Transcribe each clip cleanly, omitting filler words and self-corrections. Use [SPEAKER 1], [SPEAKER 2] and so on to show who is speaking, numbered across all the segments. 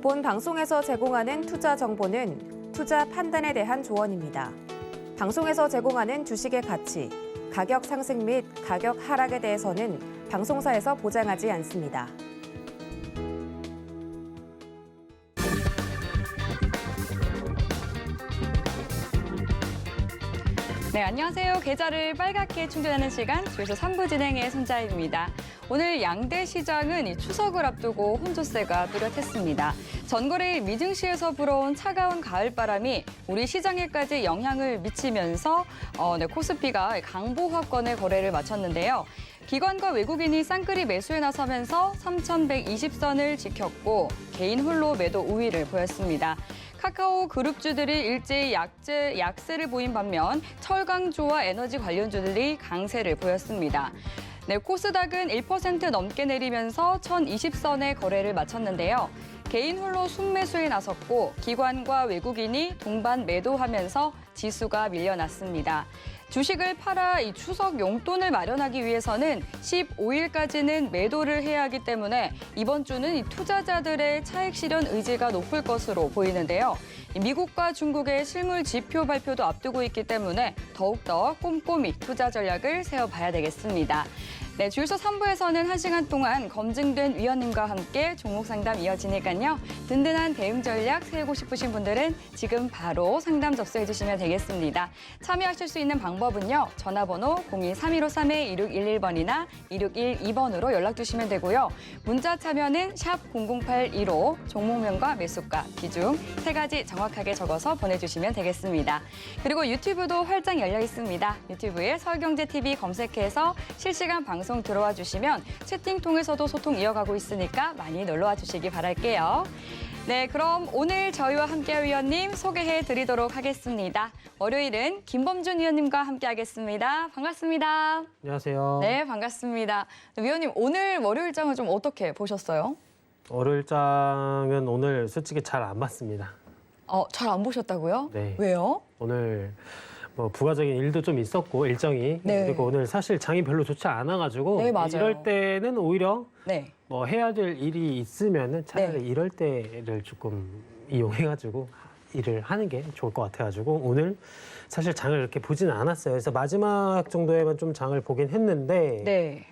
[SPEAKER 1] 본 방송에서 제공하는 투자 정보는 투자 판단에 대한 조언입니다. 방송에서 제공하는 주식의 가치, 가격 상승 및 가격 하락에 대해서는 방송사에서 보장하지 않습니다.
[SPEAKER 2] 네, 안녕하세요. 계좌를 빨갛게 충전하는 시간, 주에서 3부 진행의 손자입니다. 오늘 양대 시장은 이 추석을 앞두고 혼조세가 뚜렷했습니다. 전거래일 미증시에서 불어온 차가운 가을바람이 우리 시장에까지 영향을 미치면서 코스피가 강보합권의 거래를 마쳤는데요. 기관과 외국인이 쌍끌이 매수에 나서면서 3,120선을 지켰고 개인 홀로 매도 우위를 보였습니다. 카카오 그룹주들이 일제히 약세를 보인 반면 철강주와 에너지 관련주들이 강세를 보였습니다. 네, 코스닥은 1% 넘게 내리면서 1,020선의 거래를 마쳤는데요. 개인 홀로 순매수에 나섰고 기관과 외국인이 동반 매도하면서 지수가 밀려났습니다. 주식을 팔아 이 추석 용돈을 마련하기 위해서는 15일까지는 매도를 해야 하기 때문에 이번 주는 이 투자자들의 차익 실현 의지가 높을 것으로 보이는데요. 미국과 중국의 실물 지표 발표도 앞두고 있기 때문에 더욱더 꼼꼼히 투자 전략을 세워봐야 되겠습니다. 네, 주유소 3부에서는 1시간 동안 검증된 위원님과 함께 종목 상담 이어지니까요. 든든한 대응 전략 세우고 싶으신 분들은 지금 바로 상담 접수해 주시면 되겠습니다. 참여하실 수 있는 방법은요. 전화번호 02-3153-2611번이나 2612번으로 연락 주시면 되고요. 문자 참여는 샵 00815, 종목명과 매수가, 비중 3가지 정확하게 적어서 보내주시면 되겠습니다. 그리고 유튜브도 활짝 열려 있습니다. 유튜브에 서울경제TV 검색해서 실시간 방송 들어와 주시면 채팅 통해서도 소통 이어가고 있으니까 많이 놀러와 주시기 바랄게요. 네, 그럼 오늘 저희와 함께할 위원님 소개해 드리도록 하겠습니다. 월요일은 김범준 위원님과 함께하겠습니다. 반갑습니다.
[SPEAKER 3] 안녕하세요.
[SPEAKER 2] 네, 반갑습니다. 위원님, 오늘 월요일장은 좀 어떻게 보셨어요?
[SPEAKER 3] 월요일장은 오늘 솔직히 잘 안 봤습니다.
[SPEAKER 2] 잘 안 보셨다고요?
[SPEAKER 3] 네.
[SPEAKER 2] 왜요?
[SPEAKER 3] 오늘 뭐 부가적인 일도 좀 있었고 일정이
[SPEAKER 2] 네.
[SPEAKER 3] 그리고 오늘 사실 장이 별로 좋지 않아가지고
[SPEAKER 2] 네, 맞아요.
[SPEAKER 3] 이럴 때는 오히려
[SPEAKER 2] 네.
[SPEAKER 3] 뭐 해야 될 일이 있으면은 차라리
[SPEAKER 2] 네.
[SPEAKER 3] 이럴 때를 조금 이용해가지고 일을 하는 게 좋을 것 같아가지고 오늘 사실 장을 이렇게 보지는 않았어요. 그래서 마지막 정도에만 좀 장을 보긴 했는데
[SPEAKER 2] 네.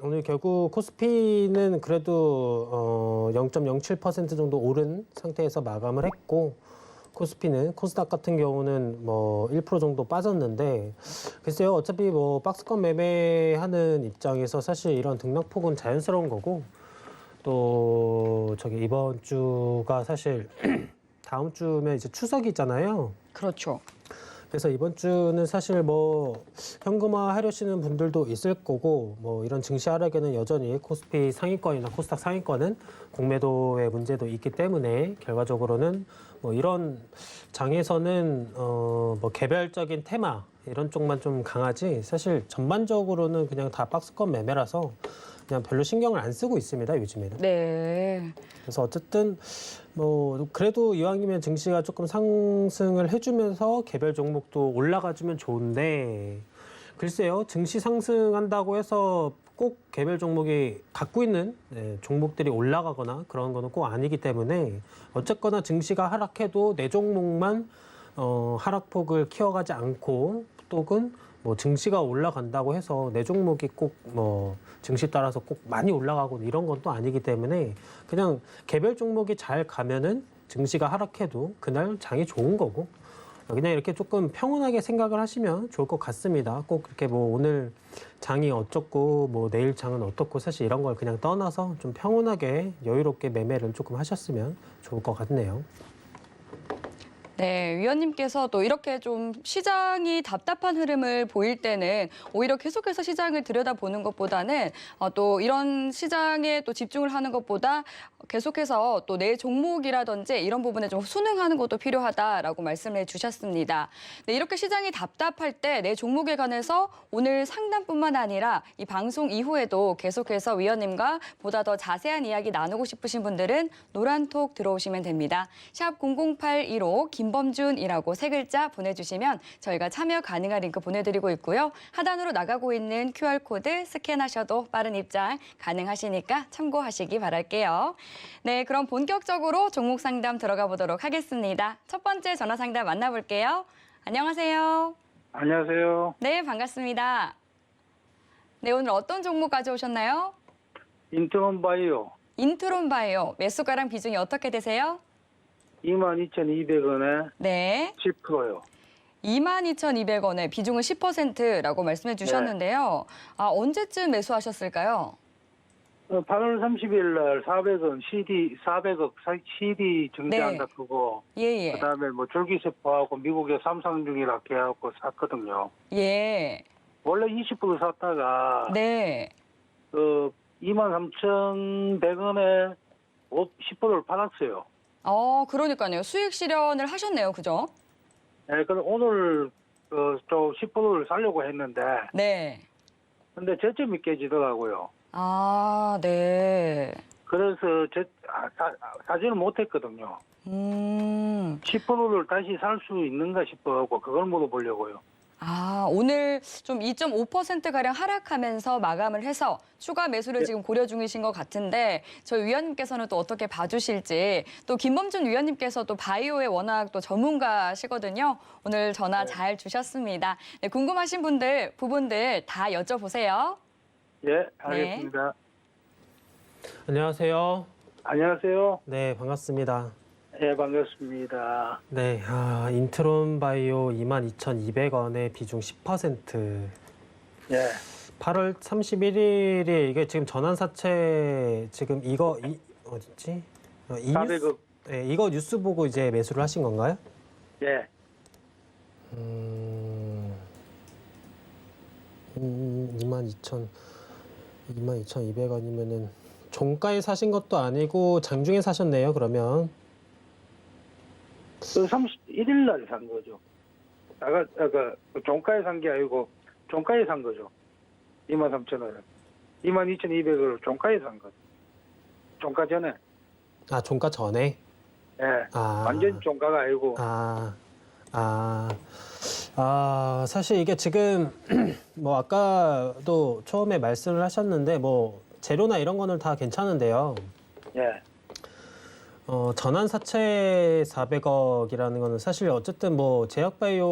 [SPEAKER 3] 오늘 결국 코스피는 그래도 0.07% 정도 오른 상태에서 마감을 했고 코스피는 코스닥 같은 경우는 뭐 1% 정도 빠졌는데 글쎄요 어차피 뭐 박스권 매매하는 입장에서 사실 이런 등락폭은 자연스러운 거고 또 저기 이번 주가 사실 다음 주면 이제 추석이잖아요.
[SPEAKER 2] 그렇죠.
[SPEAKER 3] 그래서 이번 주는 사실 뭐 현금화 하려시는 분들도 있을 거고 뭐 이런 증시 하락에는 여전히 코스피 상위권이나 코스닥 상위권은 공매도의 문제도 있기 때문에 결과적으로는 뭐 이런 장에서는 뭐 개별적인 테마 이런 쪽만 좀 강하지 사실 전반적으로는 그냥 다 박스권 매매라서 그냥 별로 신경을 안 쓰고 있습니다 요즘에는.
[SPEAKER 2] 네.
[SPEAKER 3] 그래서 어쨌든 뭐 그래도 이왕이면 증시가 조금 상승을 해주면서 개별 종목도 올라가주면 좋은데 글쎄요 증시 상승한다고 해서 꼭 개별 종목이 갖고 있는 종목들이 올라가거나 그런 거는 꼭 아니기 때문에 어쨌거나 증시가 하락해도 내 종목만 하락폭을 키워가지 않고 또는 뭐 증시가 올라간다고 해서 내 종목이 꼭 뭐 증시 따라서 꼭 많이 올라가고 이런 건 또 아니기 때문에 그냥 개별 종목이 잘 가면은 증시가 하락해도 그날 장이 좋은 거고 그냥 이렇게 조금 평온하게 생각을 하시면 좋을 것 같습니다. 꼭 그렇게 뭐 오늘 장이 어쩌고 뭐 내일 장은 어떻고 사실 이런 걸 그냥 떠나서 좀 평온하게 여유롭게 매매를 조금 하셨으면 좋을 것 같네요.
[SPEAKER 2] 네, 위원님께서 또 이렇게 좀 시장이 답답한 흐름을 보일 때는 오히려 계속해서 시장을 들여다보는 것보다는 또 이런 시장에 또 집중을 하는 것보다 계속해서 또 내 종목이라든지 이런 부분에 좀 순응하는 것도 필요하다라고 말씀을 주셨습니다. 네, 이렇게 시장이 답답할 때 내 종목에 관해서 오늘 상담뿐만 아니라 이 방송 이후에도 계속해서 위원님과 보다 더 자세한 이야기 나누고 싶으신 분들은 노란톡 들어오시면 됩니다. 샵 0081호 김범준이라고 세 글자 보내주시면 저희가 참여 가능한 링크 보내드리고 있고요. 하단으로 나가고 있는 QR코드 스캔하셔도 빠른 입장 가능하시니까 참고하시기 바랄게요. 네, 그럼 본격적으로 종목 상담 들어가 보도록 하겠습니다. 첫 번째 전화 상담 만나볼게요. 안녕하세요.
[SPEAKER 4] 안녕하세요.
[SPEAKER 2] 네, 반갑습니다. 네, 오늘 어떤 종목 가져오셨나요?
[SPEAKER 4] 인트론바이오
[SPEAKER 2] 인트론바이오 매수가랑 비중이 어떻게 되세요?
[SPEAKER 4] 22,200원에
[SPEAKER 2] 네,
[SPEAKER 4] 10%요.
[SPEAKER 2] 22,200원에 비중은 10%라고 말씀해 주셨는데요. 아, 언제쯤 매수하셨을까요?
[SPEAKER 4] 8월 30일 날 400원 CD 400억 CD 증대한다 그거
[SPEAKER 2] 예, 예.
[SPEAKER 4] 그다음에 뭐 줄기세포하고 미국의 삼성중이라 계약하고 샀거든요.
[SPEAKER 2] 예.
[SPEAKER 4] 원래 20% 샀다가
[SPEAKER 2] 네.
[SPEAKER 4] 23,100원에 10%를 팔았어요.
[SPEAKER 2] 그러니까요. 수익 실현을 하셨네요. 그죠?
[SPEAKER 4] 네, 그래서 오늘 좀 10%를 살려고 했는데
[SPEAKER 2] 네.
[SPEAKER 4] 근데 저점이 깨지더라고요.
[SPEAKER 2] 아, 네.
[SPEAKER 4] 그래서 사지는 못했거든요. 10%를 다시 살 수 있는가 싶어갖고 그걸 물어보려고요.
[SPEAKER 2] 아, 오늘 좀 2.5%가량 하락하면서 마감을 해서 추가 매수를 지금 고려 중이신 것 같은데 저희 위원님께서는 또 어떻게 봐주실지 또 김범준 위원님께서도 바이오의 워낙 또 전문가시거든요. 오늘 전화 잘 주셨습니다. 네, 궁금하신 부분들 다 여쭤보세요.
[SPEAKER 4] 예, 알겠습니다.
[SPEAKER 3] 안녕하세요.
[SPEAKER 4] 안녕하세요.
[SPEAKER 3] 네, 반갑습니다.
[SPEAKER 4] 예, 반갑습니다.
[SPEAKER 3] 네, 인트론 바이오 22,200원에 비중 10%.
[SPEAKER 4] 예,
[SPEAKER 3] 8월 31일에 이게 지금 전환사채 지금 어딨지? 이
[SPEAKER 4] 400억.
[SPEAKER 3] 뉴스, 네, 이거 뉴스 보고 이제 매수를 하신 건가요?
[SPEAKER 4] 예,
[SPEAKER 3] 22,200원이면은 종가에 사신 것도 아니고 장중에 사셨네요, 그러면.
[SPEAKER 4] 31일 날 산 거죠. 종가에 산 게 아니고 종가에 산 거죠. 23,000원. 22,200원을 종가에 산 거죠. 종가 전에.
[SPEAKER 3] 아, 종가 전에?
[SPEAKER 4] 예, 완전 종가가 아니고.
[SPEAKER 3] 사실 이게 지금 뭐 아까도 처음에 말씀을 하셨는데 뭐 재료나 이런 거는 다 괜찮은데요.
[SPEAKER 4] 예,
[SPEAKER 3] 전환사채 400억이라는 거는 사실 어쨌든 뭐 제약바이오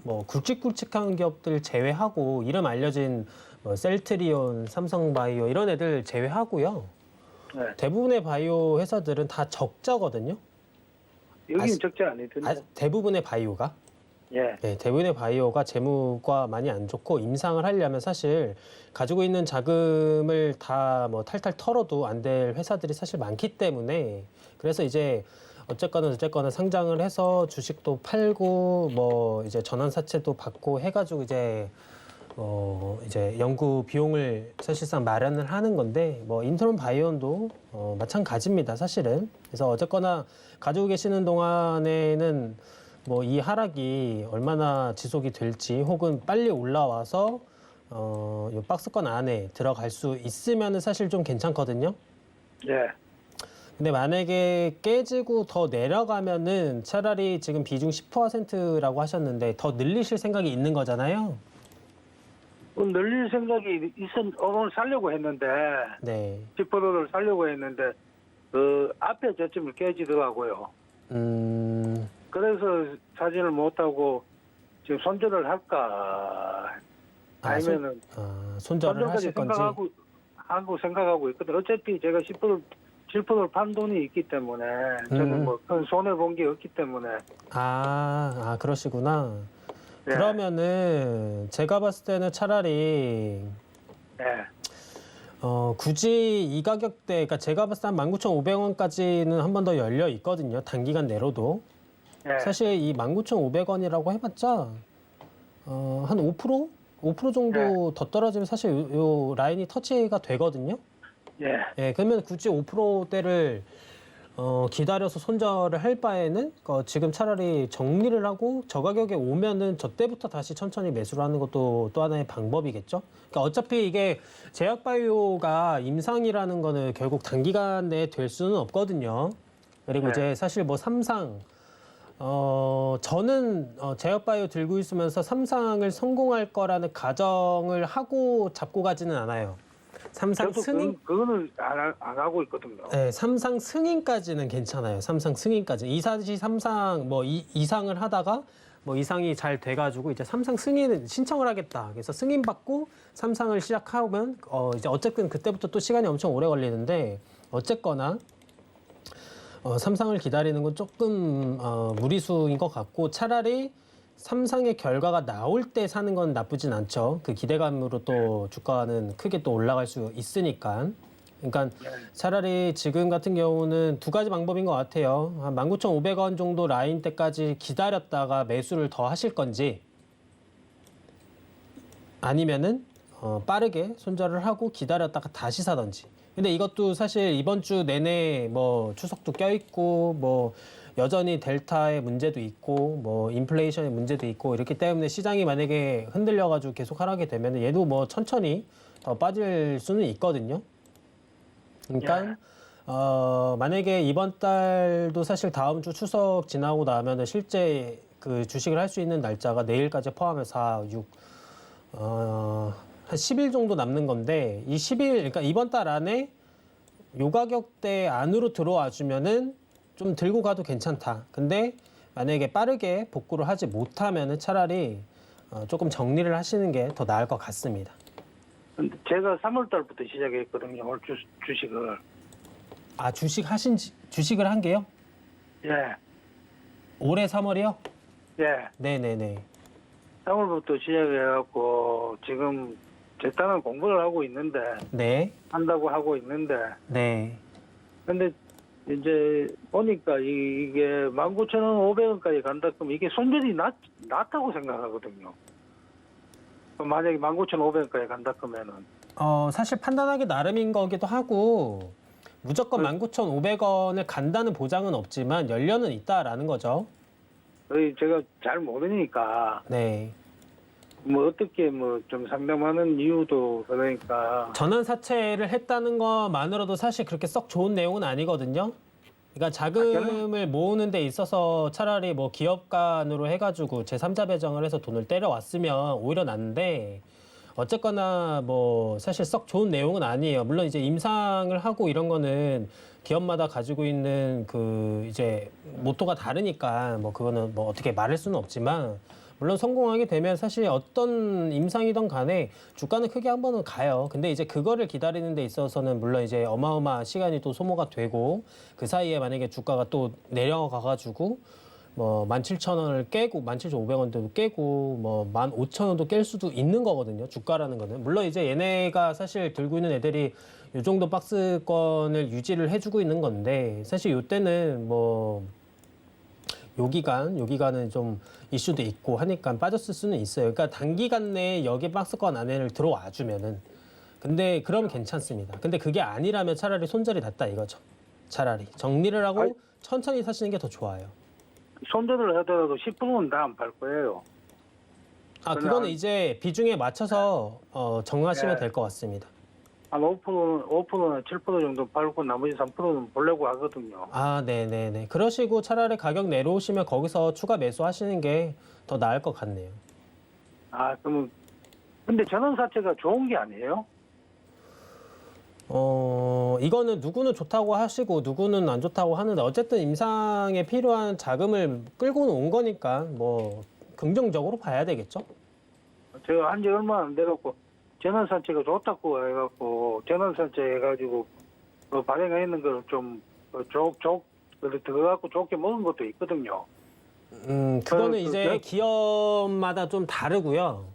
[SPEAKER 3] 뭐 굵직굵직한 기업들 제외하고 이름 알려진 뭐 셀트리온, 삼성바이오 이런 애들 제외하고요.
[SPEAKER 4] 네.
[SPEAKER 3] 대부분의 바이오 회사들은 다 적자거든요.
[SPEAKER 4] 여기는 적자 아니던데.
[SPEAKER 3] 대부분의 바이오가.
[SPEAKER 4] 예,
[SPEAKER 3] 네, 대부분의 바이오가 재무가 많이 안 좋고 임상을 하려면 사실 가지고 있는 자금을 다 뭐 탈탈 털어도 안 될 회사들이 사실 많기 때문에 그래서 이제 어쨌거나 상장을 해서 주식도 팔고 뭐 이제 전환사채도 받고 해가지고 이제 연구 비용을 사실상 마련을 하는 건데 뭐 인트론 바이오도 마찬가지입니다, 사실은. 그래서 어쨌거나 가지고 계시는 동안에는 뭐 이 하락이 얼마나 지속이 될지 혹은 빨리 올라와서 이 박스권 안에 들어갈 수 있으면은 사실 좀 괜찮거든요.
[SPEAKER 4] 예.
[SPEAKER 3] 근데 만약에 깨지고 더 내려가면은 차라리 지금 비중 10%라고 하셨는데 더 늘리실 생각이 있는 거잖아요.
[SPEAKER 4] 늘릴 생각이 오늘 살려고 했는데,
[SPEAKER 3] 네.
[SPEAKER 4] 10%를 살려고 했는데, 앞에 저점을 깨지더라고요. 그래서 사진을 못하고 지금 손절을 할까, 아니면은,
[SPEAKER 3] 손절을 하실 건지.
[SPEAKER 4] 생각하고 있거든. 어차피 제가 7%를 판 돈이 있기 때문에, 저는 뭐 큰 손해 본 게 없기 때문에.
[SPEAKER 3] 그러시구나.
[SPEAKER 4] 네.
[SPEAKER 3] 그러면은 제가 봤을 때는 차라리
[SPEAKER 4] 네.
[SPEAKER 3] 굳이 이 가격대, 그러니까 제가 봤을 때 한 19,500원까지는 한 번 더 열려 있거든요. 단기간 내로도.
[SPEAKER 4] 네.
[SPEAKER 3] 사실 이 19,500원이라고 해봤자 한 5%? 5% 정도 더 떨어지면 사실 요 라인이 터치가 되거든요.
[SPEAKER 4] 예.
[SPEAKER 3] 예, 그러면 굳이 5%대를 기다려서 손절을 할 바에는 지금 차라리 정리를 하고 저 가격에 오면은 저 때부터 다시 천천히 매수를 하는 것도 또 하나의 방법이겠죠. 그러니까 어차피 이게 제약바이오가 임상이라는 거는 결국 단기간 내에 될 수는 없거든요. 그리고
[SPEAKER 4] 네.
[SPEAKER 3] 이제 사실 뭐 삼상 저는 제약바이오 들고 있으면서 삼상을 성공할 거라는 가정을 하고 잡고 가지는 않아요. 삼상
[SPEAKER 4] 저도
[SPEAKER 3] 승인?
[SPEAKER 4] 그거는 안 하고 있거든요.
[SPEAKER 3] 네, 삼상 승인까지는 괜찮아요. 삼상 승인까지. 이사시 삼상 뭐 이상을 하다가 뭐 이상이 잘 돼가지고 이제 삼상 승인 신청을 하겠다. 그래서 승인 받고 삼상을 시작하면 이제 어쨌든 그때부터 또 시간이 엄청 오래 걸리는데 어쨌거나 삼상을 기다리는 건 조금 무리수인 것 같고 차라리 삼상의 결과가 나올 때 사는 건 나쁘진 않죠. 그 기대감으로 또 주가는 크게 또 올라갈 수 있으니까. 그러니까 차라리 지금 같은 경우는 두 가지 방법인 것 같아요. 한 19,500원 정도 라인 때까지 기다렸다가 매수를 더 하실 건지 아니면은 빠르게 손절을 하고 기다렸다가 다시 사던지. 근데 이것도 사실 이번 주 내내 뭐 추석도 껴있고 뭐 여전히 델타의 문제도 있고 뭐 인플레이션의 문제도 있고 이렇기 때문에 시장이 만약에 흔들려가지고 계속 하락이 되면 얘도 뭐 천천히 더 빠질 수는 있거든요. 그러니까 만약에 이번 달도 사실 다음 주 추석 지나고 나면은 실제 그 주식을 할 수 있는 날짜가 내일까지 포함해서 6, 한 10일 정도 남는 건데 이 10일, 그러니까 이번 달 안에 요 가격대 안으로 들어와 주면은 좀 들고 가도 괜찮다. 근데 만약에 빠르게 복구를 하지 못하면은 차라리 조금 정리를 하시는 게 더 나을 것 같습니다.
[SPEAKER 4] 근데 제가 3월 달부터 시작했거든요. 올 주식을.
[SPEAKER 3] 아, 주식을 한 게요?
[SPEAKER 4] 예.
[SPEAKER 3] 올해 3월이요?
[SPEAKER 4] 예.
[SPEAKER 3] 네네네.
[SPEAKER 4] 3월부터 시작해갖고 지금 제단한 공부를 하고 있는데
[SPEAKER 3] 네.
[SPEAKER 4] 한다고 하고 있는데
[SPEAKER 3] 네.
[SPEAKER 4] 근데 이제 보니까 이게 19,500원까지 간다 그러면 이게 손절이 낮다고 생각하거든요. 만약에 19,500원까지 간다 그러면은
[SPEAKER 3] 사실 판단하기 나름인 거기도 하고 무조건 19,500원을 간다는 보장은 없지만 연료는 있다라는 거죠.
[SPEAKER 4] 제가 잘 모르니까
[SPEAKER 3] 네.
[SPEAKER 4] 뭐 어떻게 뭐 좀 상담하는 이유도 그러니까
[SPEAKER 3] 전환 사채를 했다는 것만으로도 사실 그렇게 썩 좋은 내용은 아니거든요. 그러니까 자금을 모으는 데 있어서 차라리 뭐 기업 간으로 해가지고 제3자 배정을 해서 돈을 때려왔으면 오히려 낫는데 어쨌거나 뭐 사실 썩 좋은 내용은 아니에요. 물론 이제 임상을 하고 이런 거는 기업마다 가지고 있는 그 이제 모토가 다르니까 뭐 그거는 뭐 어떻게 말할 수는 없지만 물론 성공하게 되면 사실 어떤 임상이든 간에 주가는 크게 한 번은 가요. 근데 이제 그거를 기다리는 데 있어서는 물론 이제 어마어마한 시간이 또 소모가 되고 그 사이에 만약에 주가가 또 내려가가지고 뭐 17,000원을 깨고 17,500원대도 깨고 뭐 15,000원도 깰 수도 있는 거거든요. 주가라는 거는. 물론 이제 얘네가 사실 들고 있는 애들이 요 정도 박스권을 유지를 해주고 있는 건데 사실 요때는 뭐 요 기간은 좀 이슈도 있고 하니까 빠졌을 수는 있어요. 그러니까 단기간 내에 여기 박스권 안에를 들어와 주면은. 근데 그럼 괜찮습니다. 근데 그게 아니라면 차라리 손절이 낫다 이거죠. 차라리 정리를 하고 천천히 사시는 게 더 좋아요.
[SPEAKER 4] 손절을 하더라도 10%는 다 안 팔 거예요.
[SPEAKER 3] 아, 그거는 이제 비중에 맞춰서 정하시면
[SPEAKER 4] 네.
[SPEAKER 3] 될 것 같습니다.
[SPEAKER 4] 한 5%나 7% 정도 팔고 나머지 3%는 보려고 하거든요.
[SPEAKER 3] 아, 네네네. 그러시고 차라리 가격 내려오시면 거기서 추가 매수하시는 게 더 나을 것 같네요.
[SPEAKER 4] 아, 그러면 근데 전환사채가 좋은 게 아니에요?
[SPEAKER 3] 이거는 누구는 좋다고 하시고 누구는 안 좋다고 하는데 어쨌든 임상에 필요한 자금을 끌고 온 거니까 뭐 긍정적으로 봐야 되겠죠?
[SPEAKER 4] 제가 한 지 얼마 안 돼갖고 전환사채가 좋다고 해갖고 전환사채 해가지고 발행했는 걸 좀 들어갖고 좋게 먹은 것도 있거든요.
[SPEAKER 3] 그거는 이제 기업마다 좀 다르고요.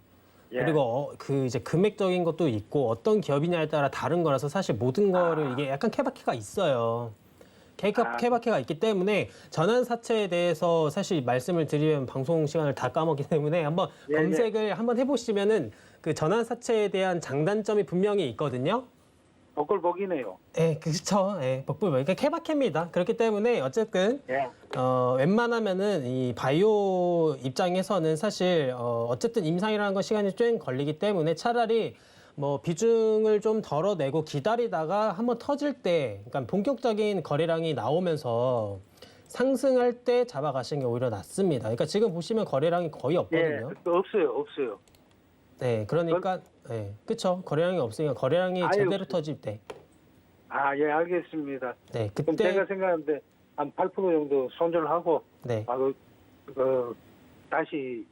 [SPEAKER 4] 예.
[SPEAKER 3] 그리고 그 이제 금액적인 것도 있고 어떤 기업이냐에 따라 다른 거라서 사실 모든 거를 이게 약간 케바케가 있어요. 케바케가 있기 때문에 전환 사채에 대해서 사실 말씀을 드리면 방송 시간을 다 까먹기 때문에 한번
[SPEAKER 4] 예,
[SPEAKER 3] 검색을 한번 해보시면은 그 전환 사채에 대한 장단점이 분명히 있거든요.
[SPEAKER 4] 복걸복이네요.
[SPEAKER 3] 예, 그렇죠. 예, 복불복. 그러니까 케바케입니다. 그렇기 때문에 어쨌든
[SPEAKER 4] 예.
[SPEAKER 3] 웬만하면은 이 바이오 입장에서는 사실 어쨌든 임상이라는 건 시간이 꽤 걸리기 때문에 차라리 뭐 비중을 좀 덜어내고 기다리다가 한번 터질 때, 그러니까 본격적인 거래량이 나오면서 상승할 때 잡아가시는 게 오히려 낫습니다. 그러니까 지금 보시면 거래량이 거의
[SPEAKER 4] 예,
[SPEAKER 3] 없거든요.
[SPEAKER 4] 없어요.
[SPEAKER 3] 네, 그러니까 네, 그렇죠. 거래량이 없으니까 거래량이
[SPEAKER 4] 아예
[SPEAKER 3] 제대로
[SPEAKER 4] 없어요.
[SPEAKER 3] 터질 때,
[SPEAKER 4] 아, 예, 알겠습니다.
[SPEAKER 3] 네,
[SPEAKER 4] 그럼
[SPEAKER 3] 그때
[SPEAKER 4] 제가 생각하는데 한 8% 정도 손절하고
[SPEAKER 3] 네,
[SPEAKER 4] 바로 다시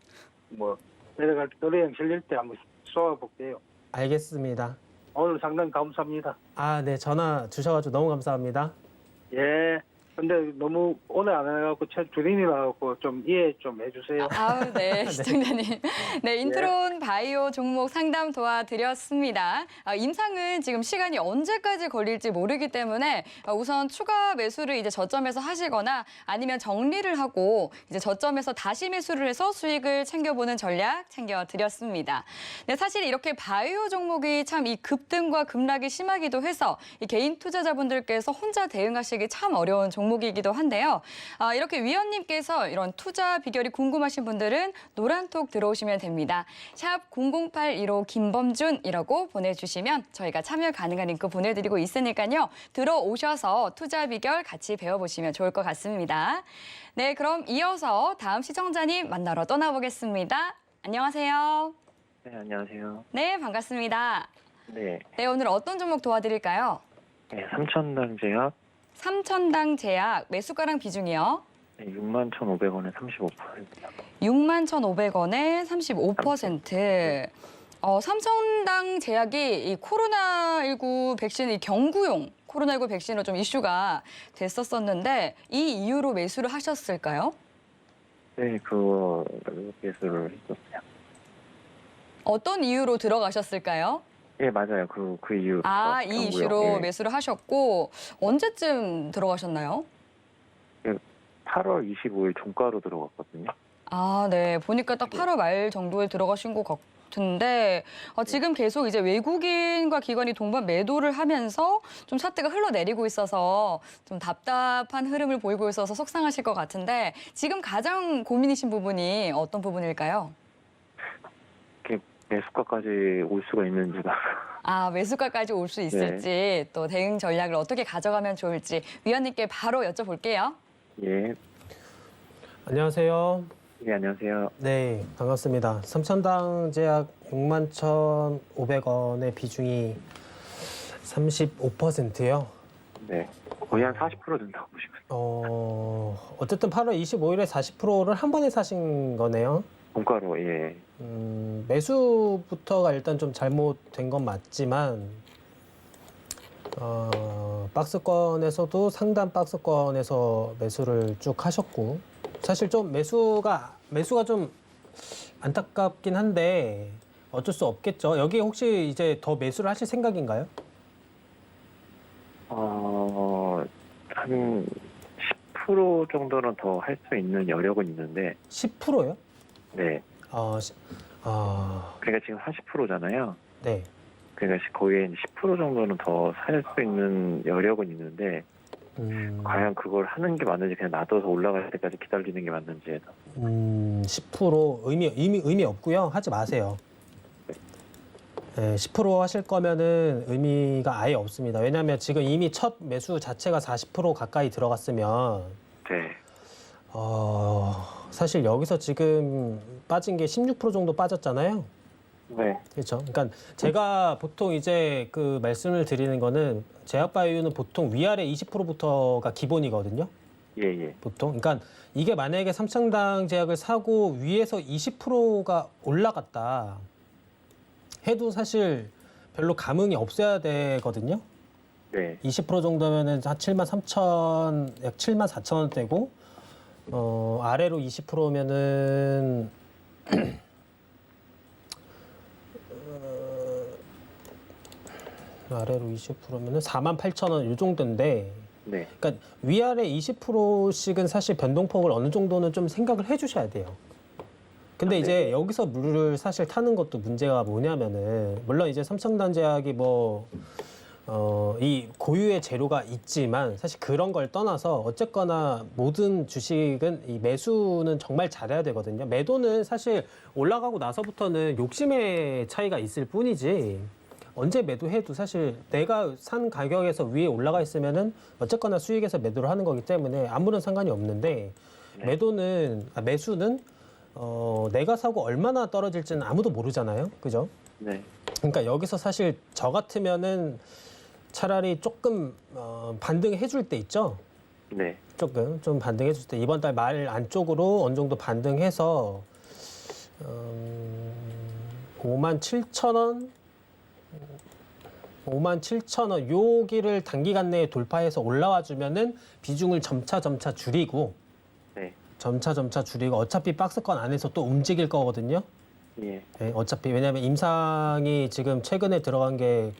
[SPEAKER 4] 뭐 내려갈 때 거래량 실릴 때 한번 쏘아볼게요.
[SPEAKER 3] 알겠습니다.
[SPEAKER 4] 오늘 상당히 감사합니다.
[SPEAKER 3] 아, 네, 전화 주셔가지고 너무 감사합니다.
[SPEAKER 4] 예. 근데 너무 오늘 안 해갖고 주린이 나갖고 좀 이해 좀 해주세요.
[SPEAKER 2] 아우, 네, 시청자님. 네, 인트론 바이오 종목 상담 도와드렸습니다. 임상은 지금 시간이 언제까지 걸릴지 모르기 때문에 우선 추가 매수를 이제 저점에서 하시거나 아니면 정리를 하고 이제 저점에서 다시 매수를 해서 수익을 챙겨보는 전략 챙겨드렸습니다. 네, 사실 이렇게 바이오 종목이 참 이 급등과 급락이 심하기도 해서 이 개인 투자자분들께서 혼자 대응하시기 참 어려운 종목이기도 한데요. 이렇게 위원님께서 이런 투자 비결이 궁금하신 분들은 노란톡 들어오시면 됩니다. 샵 0081호 김범준이라고 보내주시면 저희가 참여 가능한 링크 보내드리고 있으니까요. 들어오셔서 투자 비결 같이 배워보시면 좋을 것 같습니다. 네, 그럼 이어서 다음 시청자님 만나러 떠나보겠습니다. 안녕하세요.
[SPEAKER 5] 네, 안녕하세요.
[SPEAKER 2] 네, 반갑습니다.
[SPEAKER 5] 네,
[SPEAKER 2] 네, 오늘 어떤 종목 도와드릴까요?
[SPEAKER 5] 네 3,000당 제약
[SPEAKER 2] 3,000당 제약 매수가랑 비중이요.
[SPEAKER 5] 네, 61,500원에 35%입니다.
[SPEAKER 2] 61,500원에 35%. 삼성당 제약이 이 코로나19 백신, 이 경구용 코로나19 백신으로 좀 이슈가 됐었었는데 이 이유로 매수를 하셨을까요?
[SPEAKER 5] 네, 그거 매수를 했었어요.
[SPEAKER 2] 어떤 이유로 들어가셨을까요?
[SPEAKER 5] 예, 맞아요. 그 이유.
[SPEAKER 2] 이 이슈로
[SPEAKER 5] 예.
[SPEAKER 2] 매수를 하셨고 언제쯤 들어가셨나요?
[SPEAKER 5] 8월 25일 종가로 들어갔거든요.
[SPEAKER 2] 네. 보니까 딱 8월 말 정도에 들어가신 것 같은데 지금 계속 이제 외국인과 기관이 동반 매도를 하면서 좀 차트가 흘러내리고 있어서 좀 답답한 흐름을 보이고 있어서 속상하실 것 같은데 지금 가장 고민이신 부분이 어떤 부분일까요?
[SPEAKER 5] 이렇게 매수가까지 올 수가 있는지가.
[SPEAKER 2] 매수가까지 올 수 있을지 또 대응 전략을 어떻게 가져가면 좋을지 위원님께 바로 여쭤볼게요.
[SPEAKER 5] 예,
[SPEAKER 3] 안녕하세요.
[SPEAKER 5] 네, 안녕하세요.
[SPEAKER 3] 네, 반갑습니다. 3,000당 제약 61,500원의 비중이 35%요.
[SPEAKER 5] 네, 거의 한 40% 된다고 보시면 돼요.
[SPEAKER 3] 어쨌든 8월 25일에 40%를 한 번에 사신 거네요.
[SPEAKER 5] 종가로, 예.
[SPEAKER 3] 매수부터가 일단 좀 잘못된 건 맞지만, 박스권에서도 상단 박스권에서 매수를 쭉 하셨고, 사실 좀 매수가 좀 안타깝긴 한데 어쩔 수 없겠죠. 여기 혹시 이제 더 매수를 하실 생각인가요?
[SPEAKER 5] 한 10% 정도는 더 할 수 있는 여력은 있는데,
[SPEAKER 3] 10%요?
[SPEAKER 5] 네. 그러니까 지금 40%잖아요.
[SPEAKER 3] 네.
[SPEAKER 5] 그러니까 거의 10% 정도는 더 살 수 있는 여력은 있는데, 과연 그걸 하는 게 맞는지 그냥 놔둬서 올라갈 때까지 기다리는 게 맞는지.
[SPEAKER 3] 10% 의미 없고요. 하지 마세요. 네, 10% 하실 거면은 의미가 아예 없습니다. 왜냐하면 지금 이미 첫 매수 자체가 40% 가까이 들어갔으면
[SPEAKER 5] 네.
[SPEAKER 3] 사실 여기서 지금 빠진 게 16% 정도 빠졌잖아요.
[SPEAKER 5] 네.
[SPEAKER 3] 그렇죠. 그러니까 제가 보통 이제 그 말씀을 드리는 거는 제약바이오는 보통 위아래 20%부터가 기본이거든요.
[SPEAKER 5] 예.
[SPEAKER 3] 보통. 그러니까 이게 만약에 3,000당 제약을 사고 위에서 20%가 올라갔다 해도 사실 별로 감흥이 없어야 되거든요.
[SPEAKER 5] 네.
[SPEAKER 3] 20% 정도면은 한 73,000, 약 74,000원대고, 아래로 20%면은, 아래로 20%면은 48,000원 이 정도인데,
[SPEAKER 5] 네.
[SPEAKER 3] 그러니까 위아래 20%씩은 사실 변동폭을 어느 정도는 좀 생각을 해주셔야 돼요. 근데 이제 여기서 물을 사실 타는 것도 문제가 뭐냐면은, 물론 이제 삼성단 제약이 이 고유의 재료가 있지만 사실 그런 걸 떠나서 어쨌거나 모든 주식은 이 매수는 정말 잘해야 되거든요. 매도는 사실 올라가고 나서부터는 욕심의 차이가 있을 뿐이지, 언제 매도해도 사실 내가 산 가격에서 위에 올라가 있으면은 어쨌거나 수익에서 매도를 하는 거기 때문에 아무런 상관이 없는데 매수는 내가 사고 얼마나 떨어질지는 아무도 모르잖아요. 그죠?
[SPEAKER 5] 네.
[SPEAKER 3] 그러니까 여기서 사실 저 같으면은 차라리 조금 반등해 줄 때 있죠.
[SPEAKER 5] 네.
[SPEAKER 3] 조금 좀 반등해 줄 때 이번 달 말 안쪽으로 어느 정도 반등해서 57,000원 57,000원 여기를 단기간 내에 돌파해서 올라와 주면은 비중을 점차 줄이고
[SPEAKER 5] 네.
[SPEAKER 3] 점차 줄이고 어차피 박스권 안에서 또 움직일 거거든요.
[SPEAKER 5] 예.
[SPEAKER 3] 네, 어차피 왜냐하면 임상이 지금 최근에 들어간 게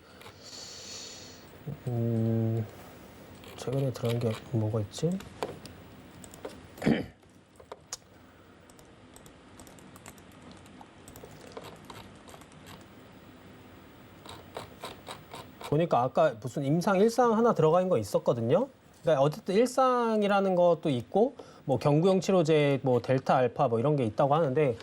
[SPEAKER 3] 최근에 들어간 게 뭐가 있지? 보니까 아까 무슨 임상 일상 하나 들어가 있는 거 있었거든요. 그러니까 어쨌든 일상이라는 것도 있고 뭐 경구용 치료제 뭐 델타 알파 뭐 이런 게 있다고 하는데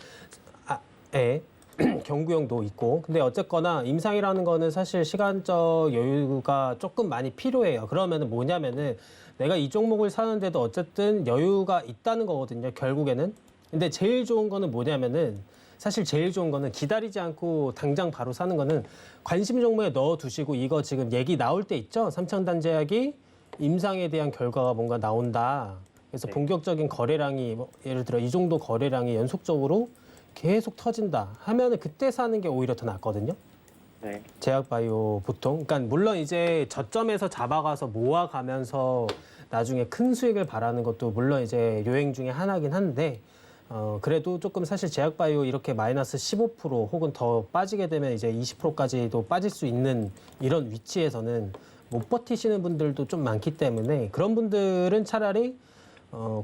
[SPEAKER 3] 경구용도 있고 근데 어쨌거나 임상이라는 거는 사실 시간적 여유가 조금 많이 필요해요. 그러면은 뭐냐면은 내가 이 종목을 사는데도 어쨌든 여유가 있다는 거거든요. 결국에는. 근데 제일 좋은 거는 뭐냐면은 사실 제일 좋은 거는 기다리지 않고 당장 바로 사는 거는 관심 종목에 넣어 두시고 이거 지금 얘기 나올 때 있죠. 삼천단제약이 임상에 대한 결과가 뭔가 나온다. 그래서
[SPEAKER 5] 네.
[SPEAKER 3] 본격적인 거래량이 뭐 예를 들어 이 정도 거래량이 연속적으로 계속 터진다 하면은 그때 사는 게 오히려 더 낫거든요.
[SPEAKER 5] 네.
[SPEAKER 3] 제약바이오 보통. 그러니까 물론 이제 저점에서 잡아가서 모아가면서 나중에 큰 수익을 바라는 것도 물론 이제 요행 중에 하나긴 한데 그래도 조금 사실 제약바이오 이렇게 마이너스 15% 혹은 더 빠지게 되면 이제 20%까지도 빠질 수 있는 이런 위치에서는 못 버티시는 분들도 좀 많기 때문에 그런 분들은 차라리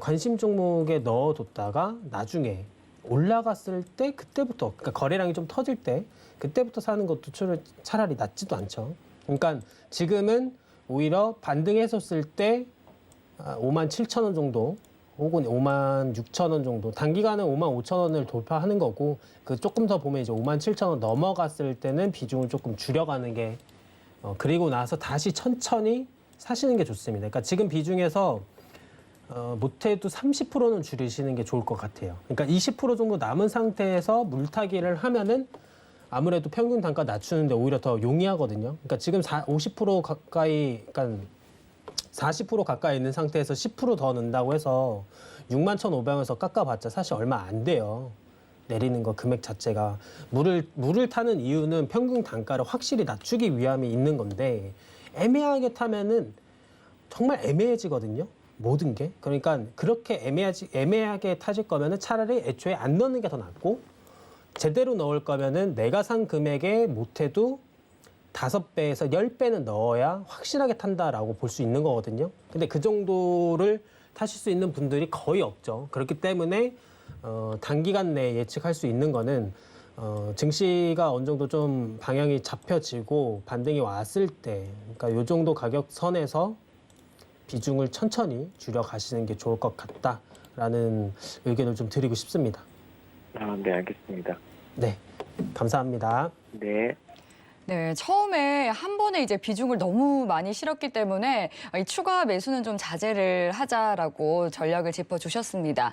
[SPEAKER 3] 관심 종목에 넣어뒀다가 나중에 올라갔을 때 그때부터 그러니까 거래량이 좀 터질 때 그때부터 사는 것도 차라리 낫지도 않죠. 그러니까 지금은 오히려 반등했었을 때 57,000원 정도 혹은 56,000원 정도 단기간은 55,000원을 돌파하는 거고 그 조금 더 보면 이제 57,000원 넘어갔을 때는 비중을 조금 줄여가는 게 그리고 나서 다시 천천히 사시는 게 좋습니다. 그러니까 지금 비중에서 못해도 30%는 줄이시는 게 좋을 것 같아요. 그러니까 20% 정도 남은 상태에서 물타기를 하면은 아무래도 평균 단가 낮추는데 오히려 더 용이하거든요. 그러니까 지금 50% 가까이, 그러니까 40% 가까이 있는 상태에서 10% 더 넣는다고 해서 61,500원에서 깎아봤자 사실 얼마 안 돼요. 내리는 거 금액 자체가 물을 타는 이유는 평균 단가를 확실히 낮추기 위함이 있는 건데 애매하게 타면은 정말 애매해지거든요. 모든 게. 그러니까 그렇게 애매하게 타실 거면은 차라리 애초에 안 넣는 게 더 낫고 제대로 넣을 거면은 내가 산 금액에 못해도 5배에서 10배는 넣어야 확실하게 탄다라고 볼 수 있는 거거든요. 근데 그 정도를 타실 수 있는 분들이 거의 없죠. 그렇기 때문에 단기간 내에 예측할 수 있는 거는 증시가 어느 정도 좀 방향이 잡혀지고 반등이 왔을 때 그러니까 요 정도 가격 선에서 비중을 천천히 줄여 가시는 게 좋을 것 같다라는 의견을 좀 드리고 싶습니다.
[SPEAKER 5] 네, 알겠습니다.
[SPEAKER 3] 네, 감사합니다.
[SPEAKER 5] 네.
[SPEAKER 2] 네, 처음에 한 번에 이제 비중을 너무 많이 실었기 때문에 이 추가 매수는 좀 자제를 하자라고 전략을 짚어주셨습니다.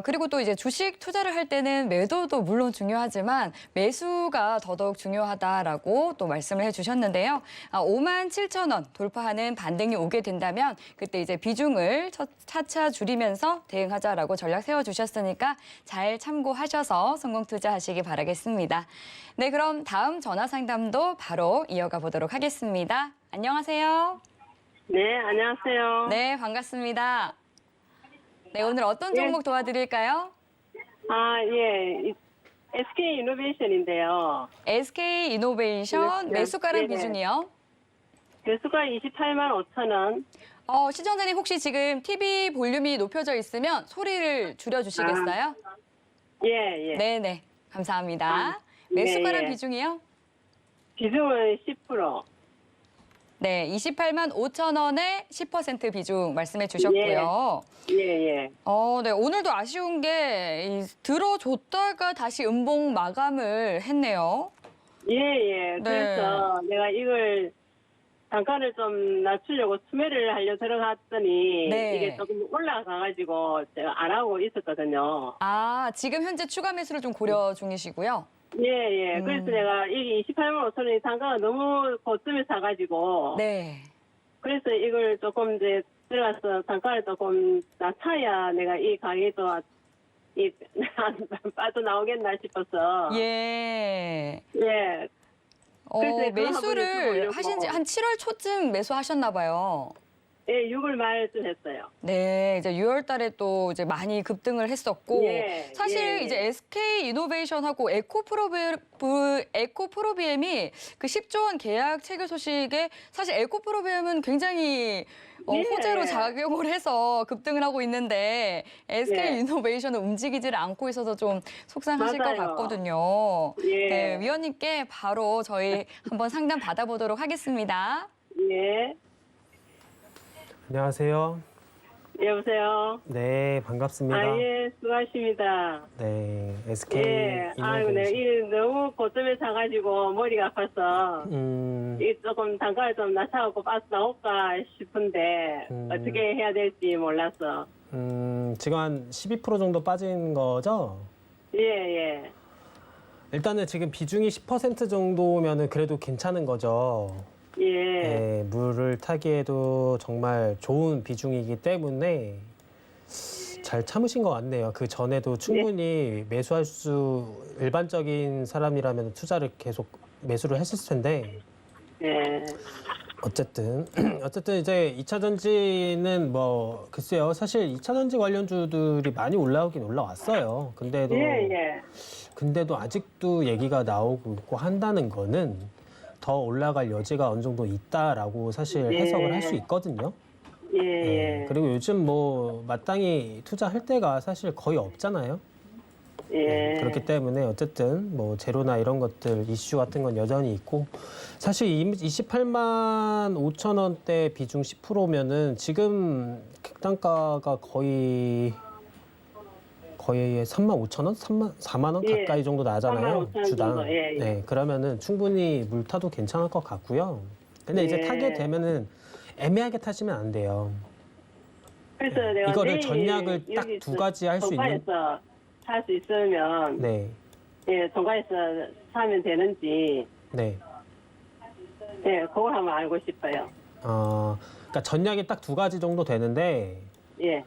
[SPEAKER 2] 그리고 또 이제 주식 투자를 할 때는 매도도 물론 중요하지만 매수가 더더욱 중요하다라고 또 말씀을 해주셨는데요. 57,000원 돌파하는 반등이 오게 된다면 그때 이제 비중을 차차 줄이면서 대응하자라고 전략 세워주셨으니까 잘 참고하셔서 성공 투자하시기 바라겠습니다. 네, 그럼 다음 전화 상담도 바로 이어가 보도록 하겠습니다. 안녕하세요.
[SPEAKER 6] 네, 안녕하세요.
[SPEAKER 2] 네, 반갑습니다. 네, 오늘 어떤 종목 도와드릴까요?
[SPEAKER 6] 예. SK 이노베이션인데요.
[SPEAKER 2] SK 이노베이션
[SPEAKER 6] 네,
[SPEAKER 2] 매수가랑
[SPEAKER 6] 네.
[SPEAKER 2] 비중이요.
[SPEAKER 6] 매수가 285,000원.
[SPEAKER 2] 시청자님 혹시 지금 TV 볼륨이 높여져 있으면 소리를 줄여주시겠어요?
[SPEAKER 6] 예.
[SPEAKER 2] 네네, 감사합니다. 매수가랑
[SPEAKER 6] 예.
[SPEAKER 2] 비중이요?
[SPEAKER 6] 비중은 10%.
[SPEAKER 2] 네, 285,000원에 10% 비중 말씀해 주셨고요.
[SPEAKER 6] 예.
[SPEAKER 2] 네, 오늘도 아쉬운 게 들어줬다가 다시 음봉 마감을 했네요.
[SPEAKER 6] 예.
[SPEAKER 2] 네.
[SPEAKER 6] 그래서 내가 이걸 단가를 좀 낮추려고 투매를 하려 들어갔더니
[SPEAKER 2] 네.
[SPEAKER 6] 이게 조금 올라가가지고 제가 안 하고 있었거든요.
[SPEAKER 2] 아, 지금 현재 추가 매수를 좀 고려 중이시고요.
[SPEAKER 6] 예. 그래서 내가 이게 28만 5천 원이 단가가 너무 고점에 사가지고
[SPEAKER 2] 네.
[SPEAKER 6] 그래서 이걸 조금 이제 들어가서 단가를 조금 낮춰야 내가 이 가게도 빠져나오겠나 싶어서.
[SPEAKER 2] 예.
[SPEAKER 6] 예. 그래서 그거
[SPEAKER 2] 매수를
[SPEAKER 6] 한번 해보려고.
[SPEAKER 2] 하신 지 한 7월 초쯤 매수하셨나 봐요.
[SPEAKER 6] 예, 6월 말쯤 했어요.
[SPEAKER 2] 네, 이제 6월 달에 또 이제 많이 급등을 했었고
[SPEAKER 6] 예,
[SPEAKER 2] 사실
[SPEAKER 6] 예.
[SPEAKER 2] 이제 SK 이노베이션하고 에코프로비엠이 그 10조 원 계약 체결 소식에 사실 에코프로비엠은 굉장히
[SPEAKER 6] 예.
[SPEAKER 2] 호재로 작용을 해서 급등을 하고 있는데 SK
[SPEAKER 6] 예.
[SPEAKER 2] 이노베이션은 움직이지를 않고 있어서 좀 속상하실
[SPEAKER 6] 맞아요.
[SPEAKER 2] 것 같거든요.
[SPEAKER 6] 예.
[SPEAKER 2] 네, 위원님께 바로 저희 한번 상담 받아보도록 하겠습니다.
[SPEAKER 6] 예.
[SPEAKER 3] 안녕하세요.
[SPEAKER 6] 여보세요.
[SPEAKER 3] 네, 반갑습니다.
[SPEAKER 6] 아, 예, 수고하십니다.
[SPEAKER 3] 네, SK
[SPEAKER 6] 예. 아이고, 내가 이 너무 고점에 사가지고 머리가 아파서 이 조금 단가를 좀 낮춰갖고 빠져나올까 싶은데 어떻게 해야 될지 몰라서.
[SPEAKER 3] 지금 한 12% 정도 빠진 거죠?
[SPEAKER 6] 예.
[SPEAKER 3] 일단은 지금 비중이 10% 정도면은 그래도 괜찮은 거죠.
[SPEAKER 6] 예.
[SPEAKER 3] 네, 물을 타기에도 정말 좋은 비중이기 때문에 잘 참으신 것 같네요. 그 전에도 충분히 매수할 일반적인 사람이라면 투자를 계속 매수를 했을 텐데
[SPEAKER 6] 예.
[SPEAKER 3] 어쨌든 이제 2차 전지는 뭐 글쎄요. 사실 2차 전지 관련주들이 많이 올라오긴 올라왔어요.
[SPEAKER 6] 예.
[SPEAKER 3] 근데도 아직도 얘기가 나오고 있고 한다는 거는 더 올라갈 여지가 어느 정도 있다라고 사실
[SPEAKER 6] 예.
[SPEAKER 3] 해석을 할 수 있거든요.
[SPEAKER 6] 예.
[SPEAKER 3] 네. 그리고 요즘 뭐 마땅히 투자할 때가 사실 거의 없잖아요.
[SPEAKER 6] 예.
[SPEAKER 3] 그렇기 때문에 어쨌든 뭐 제로나 이런 것들 이슈 같은 건 여전히 있고 사실 28만 5천 원대 비중 10%면은 지금 객단가가 거의 3만 5천 원? 4만 원
[SPEAKER 6] 예.
[SPEAKER 3] 가까이 정도 나잖아요.
[SPEAKER 6] 4만 5천 원
[SPEAKER 3] 주당.
[SPEAKER 6] 정도, 예.
[SPEAKER 3] 네, 그러면은 충분히 물 타도 괜찮을 것 같고요. 근데 이제
[SPEAKER 6] 예.
[SPEAKER 3] 타게 되면은 애매하게 타시면 안 돼요.
[SPEAKER 6] 그래서 내가
[SPEAKER 3] 이거를
[SPEAKER 6] 내일
[SPEAKER 3] 전략을 딱
[SPEAKER 6] 여기
[SPEAKER 3] 두 가지 할 수 있는.
[SPEAKER 6] 정가에서 살 수 있으면
[SPEAKER 3] 네,
[SPEAKER 6] 예, 정가에서 사면 되는지
[SPEAKER 3] 네.
[SPEAKER 6] 예, 그걸 한번 알고 싶어요.
[SPEAKER 3] 그러니까 전략이 딱 두 가지 정도 되는데
[SPEAKER 6] 예.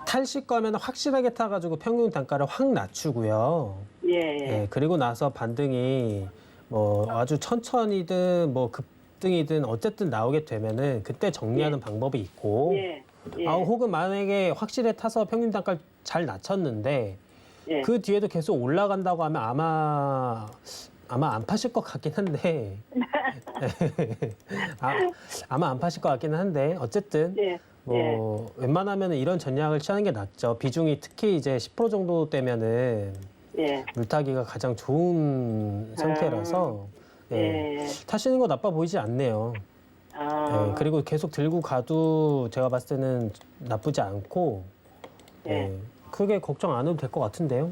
[SPEAKER 3] 탈실 거면 확실하게 타가지고 평균 단가를 확 낮추고요.
[SPEAKER 6] 예.
[SPEAKER 3] 네, 그리고 나서 반등이 뭐 아주 천천히든 뭐 급등이든 어쨌든 나오게 되면은 그때 정리하는 방법이 있고.
[SPEAKER 6] 예. 예.
[SPEAKER 3] 혹은 만약에 확실히 타서 평균 단가를 잘 낮췄는데
[SPEAKER 6] 예.
[SPEAKER 3] 그 뒤에도 계속 올라간다고 하면 아마 안 파실 것 같긴 한데 아마 안 파실 것 같긴 한데 어쨌든
[SPEAKER 6] 예.
[SPEAKER 3] 뭐 웬만하면 이런 전략을 취하는 게 낫죠. 비중이 특히 이제 10% 정도 되면은
[SPEAKER 6] 예.
[SPEAKER 3] 물타기가 가장 좋은 상태라서
[SPEAKER 6] 예.
[SPEAKER 3] 타시는 거 나빠 보이지 않네요.
[SPEAKER 6] 아.
[SPEAKER 3] 그리고 계속 들고 가도 제가 봤을 때는 나쁘지 않고
[SPEAKER 6] 예.
[SPEAKER 3] 크게 걱정 안 해도 될 것 같은데요.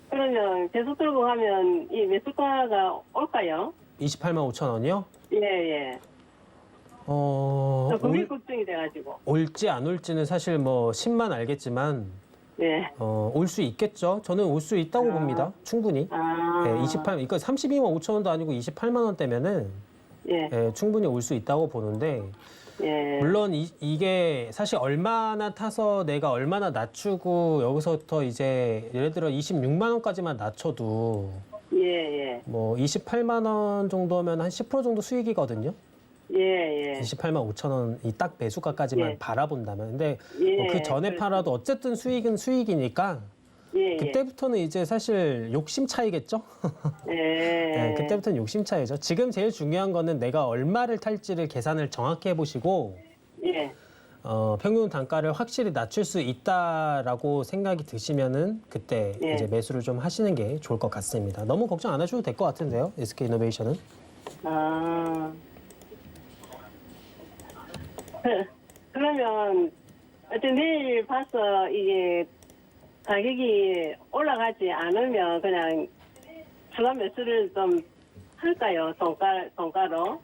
[SPEAKER 6] 그러면 계속 들고 가면 이 매수가가 올까요?
[SPEAKER 3] 28만 5천 원이요?
[SPEAKER 6] 예. 그게
[SPEAKER 3] 올,
[SPEAKER 6] 걱정이 돼가지고.
[SPEAKER 3] 올지 안 올지는 사실 뭐 10만 알겠지만
[SPEAKER 6] 예.
[SPEAKER 3] 올 수 있겠죠. 저는 올 수 있다고 봅니다. 충분히.
[SPEAKER 6] 아.
[SPEAKER 3] 28, 이거 32만 5천 원도 아니고 28만 원대면은
[SPEAKER 6] 예.
[SPEAKER 3] 충분히 올 수 있다고 보는데
[SPEAKER 6] 예.
[SPEAKER 3] 물론 이게 사실 얼마나 타서 내가 얼마나 낮추고 여기서부터 이제 예를 들어 26만 원까지만 낮춰도
[SPEAKER 6] 예.
[SPEAKER 3] 뭐 28만 원 정도면 한 10% 정도 수익이거든요.
[SPEAKER 6] 예.
[SPEAKER 3] 28만 5천 원이 딱 매수가까지만
[SPEAKER 6] 예.
[SPEAKER 3] 바라본다면. 근데
[SPEAKER 6] 예.
[SPEAKER 3] 그 전에
[SPEAKER 6] 그렇죠.
[SPEAKER 3] 팔아도 어쨌든 수익은 수익이니까
[SPEAKER 6] 예.
[SPEAKER 3] 그때부터는 이제 사실 욕심 차이겠죠.
[SPEAKER 6] 예.
[SPEAKER 3] 네, 그때부터는 욕심 차이죠. 지금 제일 중요한 거는 내가 얼마를 탈지를 계산을 정확히 해보시고
[SPEAKER 6] 예.
[SPEAKER 3] 평균 단가를 확실히 낮출 수 있다라고 생각이 드시면은 그때
[SPEAKER 6] 예.
[SPEAKER 3] 이제 매수를 좀 하시는 게 좋을 것 같습니다. 너무 걱정 안 하셔도 될 것 같은데요, SK 이노베이션은.
[SPEAKER 6] 아. 그러면 어쨌든 내일 봐서 이게 가격이 올라가지 않으면 그냥 추가 매수를 좀 할까요? 종가로?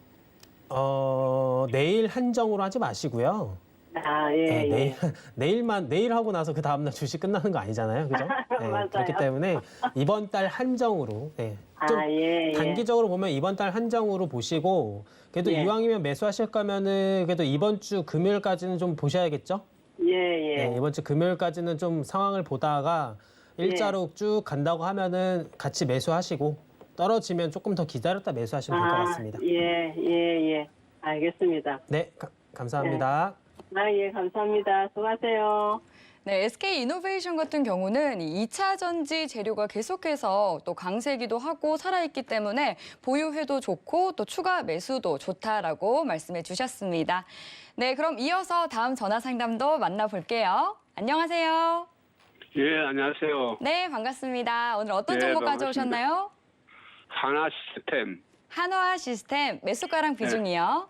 [SPEAKER 3] 내일 한정으로 하지 마시고요.
[SPEAKER 6] 아, 예,
[SPEAKER 3] 네,
[SPEAKER 6] 예.
[SPEAKER 3] 내일 하고 나서 그 다음날 주식 끝나는 거 아니잖아요. 그죠?
[SPEAKER 6] 맞아요.
[SPEAKER 3] 그렇기 때문에 이번 달 한정으로, 좀
[SPEAKER 6] 아, 예, 예.
[SPEAKER 3] 단기적으로 보면 이번 달 한정으로 보시고, 그래도
[SPEAKER 6] 예.
[SPEAKER 3] 이왕이면 매수하실 거면은 그래도 이번 주 금요일까지는 좀 보셔야겠죠?
[SPEAKER 6] 예, 예.
[SPEAKER 3] 네, 이번 주 금요일까지는 좀 상황을 보다가 일자로 쭉 간다고 하면은 같이 매수하시고, 떨어지면 조금 더 기다렸다 매수하시면 될 것 같습니다.
[SPEAKER 6] 예, 예, 예. 알겠습니다.
[SPEAKER 3] 네, 감사합니다.
[SPEAKER 6] 아, 예, 감사합니다. 수고하세요.
[SPEAKER 2] 네, SK 이노베이션 같은 경우는 이 2차 전지 재료가 계속해서 또 강세기도 하고 살아있기 때문에 보유해도 좋고 또 추가 매수도 좋다라고 말씀해 주셨습니다. 네, 그럼 이어서 다음 전화 상담도 만나볼게요. 안녕하세요.
[SPEAKER 7] 예, 안녕하세요.
[SPEAKER 2] 네, 반갑습니다. 오늘 어떤
[SPEAKER 7] 네,
[SPEAKER 2] 정보
[SPEAKER 7] 반갑습니다.
[SPEAKER 2] 가져오셨나요?
[SPEAKER 7] 하나 시스템
[SPEAKER 2] 한화 시스템 매수가랑 비중이요.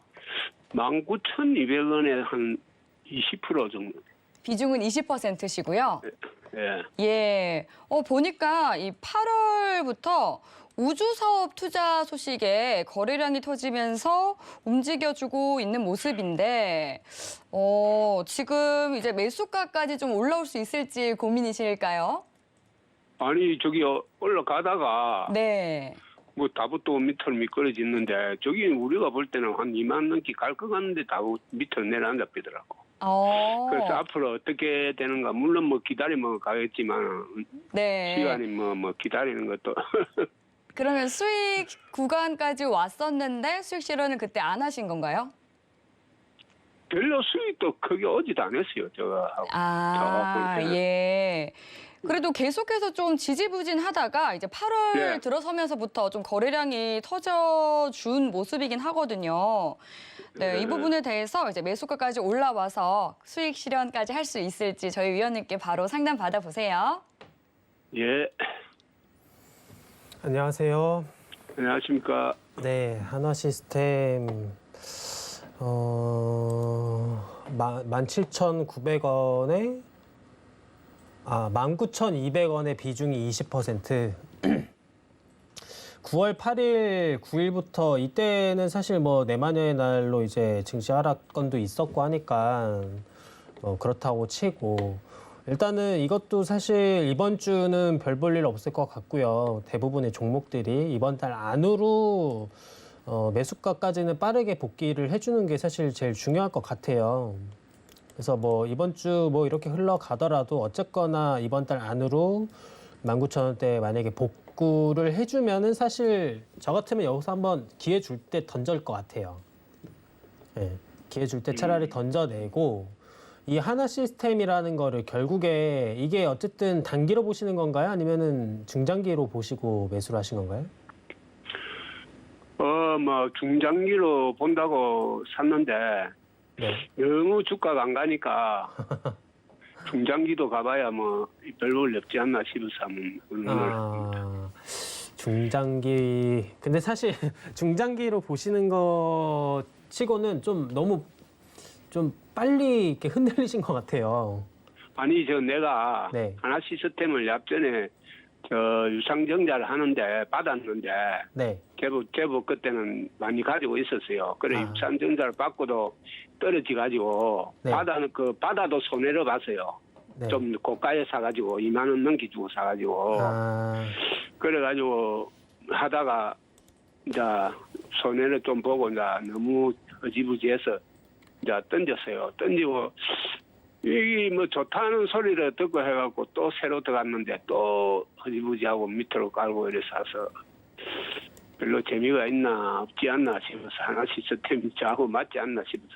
[SPEAKER 7] 19,200원에 한 20% 정도.
[SPEAKER 2] 비중은 20%시고요.
[SPEAKER 7] 예.
[SPEAKER 2] 예. 보니까 이 8월부터 우주 사업 투자 소식에 거래량이 터지면서 움직여주고 있는 모습인데, 지금 이제 매수가까지 좀 올라올 수 있을지 고민이실까요?
[SPEAKER 7] 아니, 저기 올라가다가
[SPEAKER 2] 네.
[SPEAKER 7] 뭐 다부터 밑으로 미끄러지는데 저기 우리가 볼 때는 한 2만 넘게 갈 것 같은데 다부 밑으로 내려앉아버리더라고. 그래서 앞으로 어떻게 되는가 물론 뭐 기다리면 가겠지만
[SPEAKER 2] 네.
[SPEAKER 7] 시간이 뭐 기다리는 것도
[SPEAKER 2] 그러면 수익 구간까지 왔었는데 수익 실현은 그때 안 하신 건가요?
[SPEAKER 7] 별로 수익도 크게 오지도 않았어요. 저하고.
[SPEAKER 2] 아,
[SPEAKER 7] 저하고
[SPEAKER 2] 예. 그래도 계속해서 좀 지지부진하다가 이제 8월
[SPEAKER 7] 네.
[SPEAKER 2] 들어서면서부터 좀 거래량이 터져준 모습이긴 하거든요. 네, 이 부분에 대해서 이제 매수가까지 올라와서 수익 실현까지 할 수 있을지 저희 위원님께 바로 상담 받아보세요.
[SPEAKER 7] 예.
[SPEAKER 3] 안녕하세요.
[SPEAKER 7] 안녕하십니까.
[SPEAKER 3] 네, 한화 시스템 17,900원에 19,200원의 비중이 20%. 9월 8일, 9일부터 이때는 사실 뭐 내마녀의 날로 이제 증시 하락건도 있었고 하니까 그렇다고 치고 일단은 이것도 사실 이번 주는 별 볼 일 없을 것 같고요. 대부분의 종목들이 이번 달 안으로 매수가까지는 빠르게 복귀를 해주는 게 사실 제일 중요할 것 같아요. 그래서 뭐 이번 주 뭐 이렇게 흘러가더라도 어쨌거나 이번 달 안으로 19,000원대 만약에 복구를 해주면은 사실 저 같으면 여기서 한번 기회 줄 때 던질 것 같아요. 네, 기회 줄 때 차라리 던져내고 이 하나 시스템이라는 거를 결국에 이게 어쨌든 단기로 보시는 건가요? 아니면은 중장기로 보시고 매수를 하신 건가요?
[SPEAKER 7] 뭐 중장기로 본다고 샀는데
[SPEAKER 3] 네.
[SPEAKER 7] 너무 주가가 안 가니까 중장기도 가봐야 뭐 별 볼 일 없지 않나 싶어서 한번
[SPEAKER 3] 중장기. 근데 사실 중장기로 보시는 거 치고는 좀 너무 좀 빨리 이렇게 흔들리신 것 같아요.
[SPEAKER 7] 아니 내가
[SPEAKER 3] 네.
[SPEAKER 7] 하나 시스템을 앞전에 유상증자를 하는데 받았는데
[SPEAKER 3] 네.
[SPEAKER 7] 제법 그때는 많이 가지고 있었어요. 그래 유상증자를 받고도 떨어지 가지고
[SPEAKER 3] 네.
[SPEAKER 7] 받아도 손해를 봤어요.
[SPEAKER 3] 네.
[SPEAKER 7] 좀 고가에 사가지고 2만 원 넘기주고 사가지고 그래가지고 하다가 이제 손해를 좀 보고 이제 너무 허지부지해서 이제 던졌어요. 던지고 이게 뭐 좋다는 소리를 듣고 해갖고 또 새로 들어갔는데 또 허지부지하고 밑으로 깔고 이래 사서 별로 재미가 있나 없지 않나 싶어서 하나 시스템이 저하고 맞지 않나 싶어서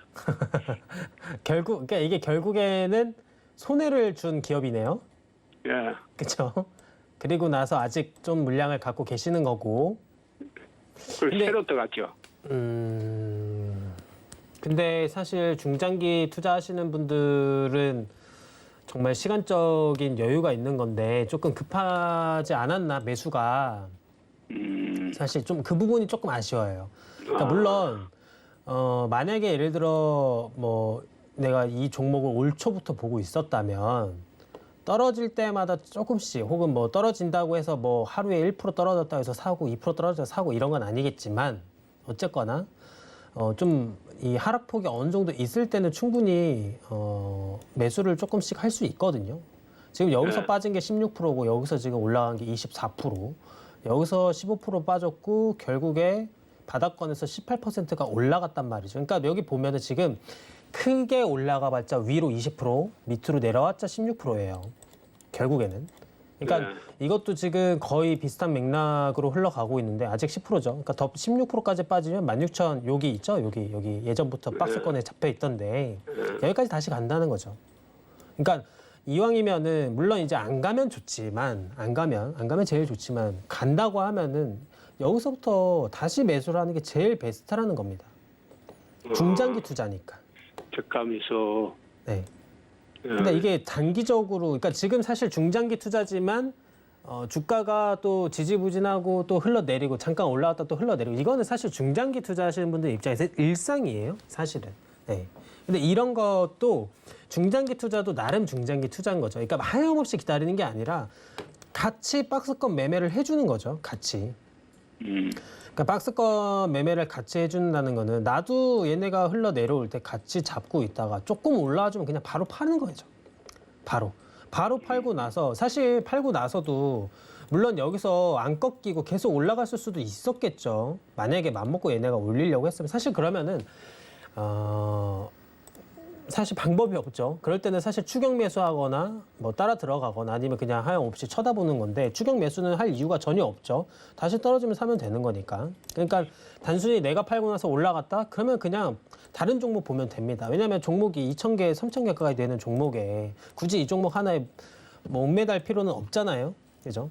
[SPEAKER 3] 그러니까 이게 결국에는 손해를 준 기업이네요.
[SPEAKER 7] 예.
[SPEAKER 3] 그렇죠? 그리고 나서 아직 좀 물량을 갖고 계시는 거고.
[SPEAKER 7] 그리고 새로 들어갔죠.
[SPEAKER 3] 근데 사실 중장기 투자하시는 분들은 정말 시간적인 여유가 있는 건데 조금 급하지 않았나 매수가. 사실 좀 그 부분이 조금 아쉬워요. 그러니까 물론 만약에 예를 들어 뭐 내가 이 종목을 올 초부터 보고 있었다면 떨어질 때마다 조금씩 혹은 뭐 떨어진다고 해서 뭐 하루에 1% 떨어졌다고 해서 사고 2% 떨어져서 사고 이런 건 아니겠지만 어쨌거나 좀 이 하락폭이 어느 정도 있을 때는 충분히 매수를 조금씩 할 수 있거든요. 지금 여기서 빠진 게 16%고 여기서 지금 올라간 게 24%, 여기서 15% 빠졌고 결국에 바닥권에서 18%가 올라갔단 말이죠. 그러니까 여기 보면은 지금 크게 올라가봤자 위로 20%, 밑으로 내려왔자 16%예요. 결국에는. 그러니까 이것도 지금 거의 비슷한 맥락으로 흘러가고 있는데 아직 10%죠. 그러니까 더 16%까지 빠지면 16,000 여기 있죠. 여기 예전부터 박스권에 잡혀 있던데 여기까지 다시 간다는 거죠. 그러니까 이왕이면은 물론 이제 안 가면 좋지만 안 가면 제일 좋지만 간다고 하면은 여기서부터 다시 매수를 하는 게 제일 베스트라는 겁니다. 중장기 투자니까.
[SPEAKER 7] 적감에서.
[SPEAKER 3] 네. 근데 이게 단기적으로, 그러니까 지금 사실 중장기 투자지만 주가가 또 지지부진하고 또 흘러내리고 잠깐 올라왔다 또 흘러내리고 이거는 사실 중장기 투자하시는 분들 입장에서 일상이에요, 사실은. 네. 근데 이런 것도 중장기 투자도 나름 중장기 투자인 거죠. 그러니까 하염없이 기다리는 게 아니라 같이 박스권 매매를 해주는 거죠, 같이. 그러니까 박스권 매매를 같이 해준다는 거는 나도 얘네가 흘러내려올 때 같이 잡고 있다가 조금 올라와주면 그냥 바로 파는 거죠. 바로 팔고 나서 사실 팔고 나서도 물론 여기서 안 꺾이고 계속 올라갔을 수도 있었겠죠. 만약에 맘먹고 얘네가 올리려고 했으면 사실 그러면은 사실 방법이 없죠. 그럴 때는 사실 추격 매수하거나 뭐 따라 들어가거나 아니면 그냥 하염없이 쳐다보는 건데 추격 매수는 할 이유가 전혀 없죠. 다시 떨어지면 사면 되는 거니까. 그러니까 단순히 내가 팔고 나서 올라갔다? 그러면 그냥 다른 종목 보면 됩니다. 왜냐하면 종목이 2,000개, 3,000개 가까이 되는 종목에 굳이 이 종목 하나에 뭐 옥매달 필요는 없잖아요. 그죠?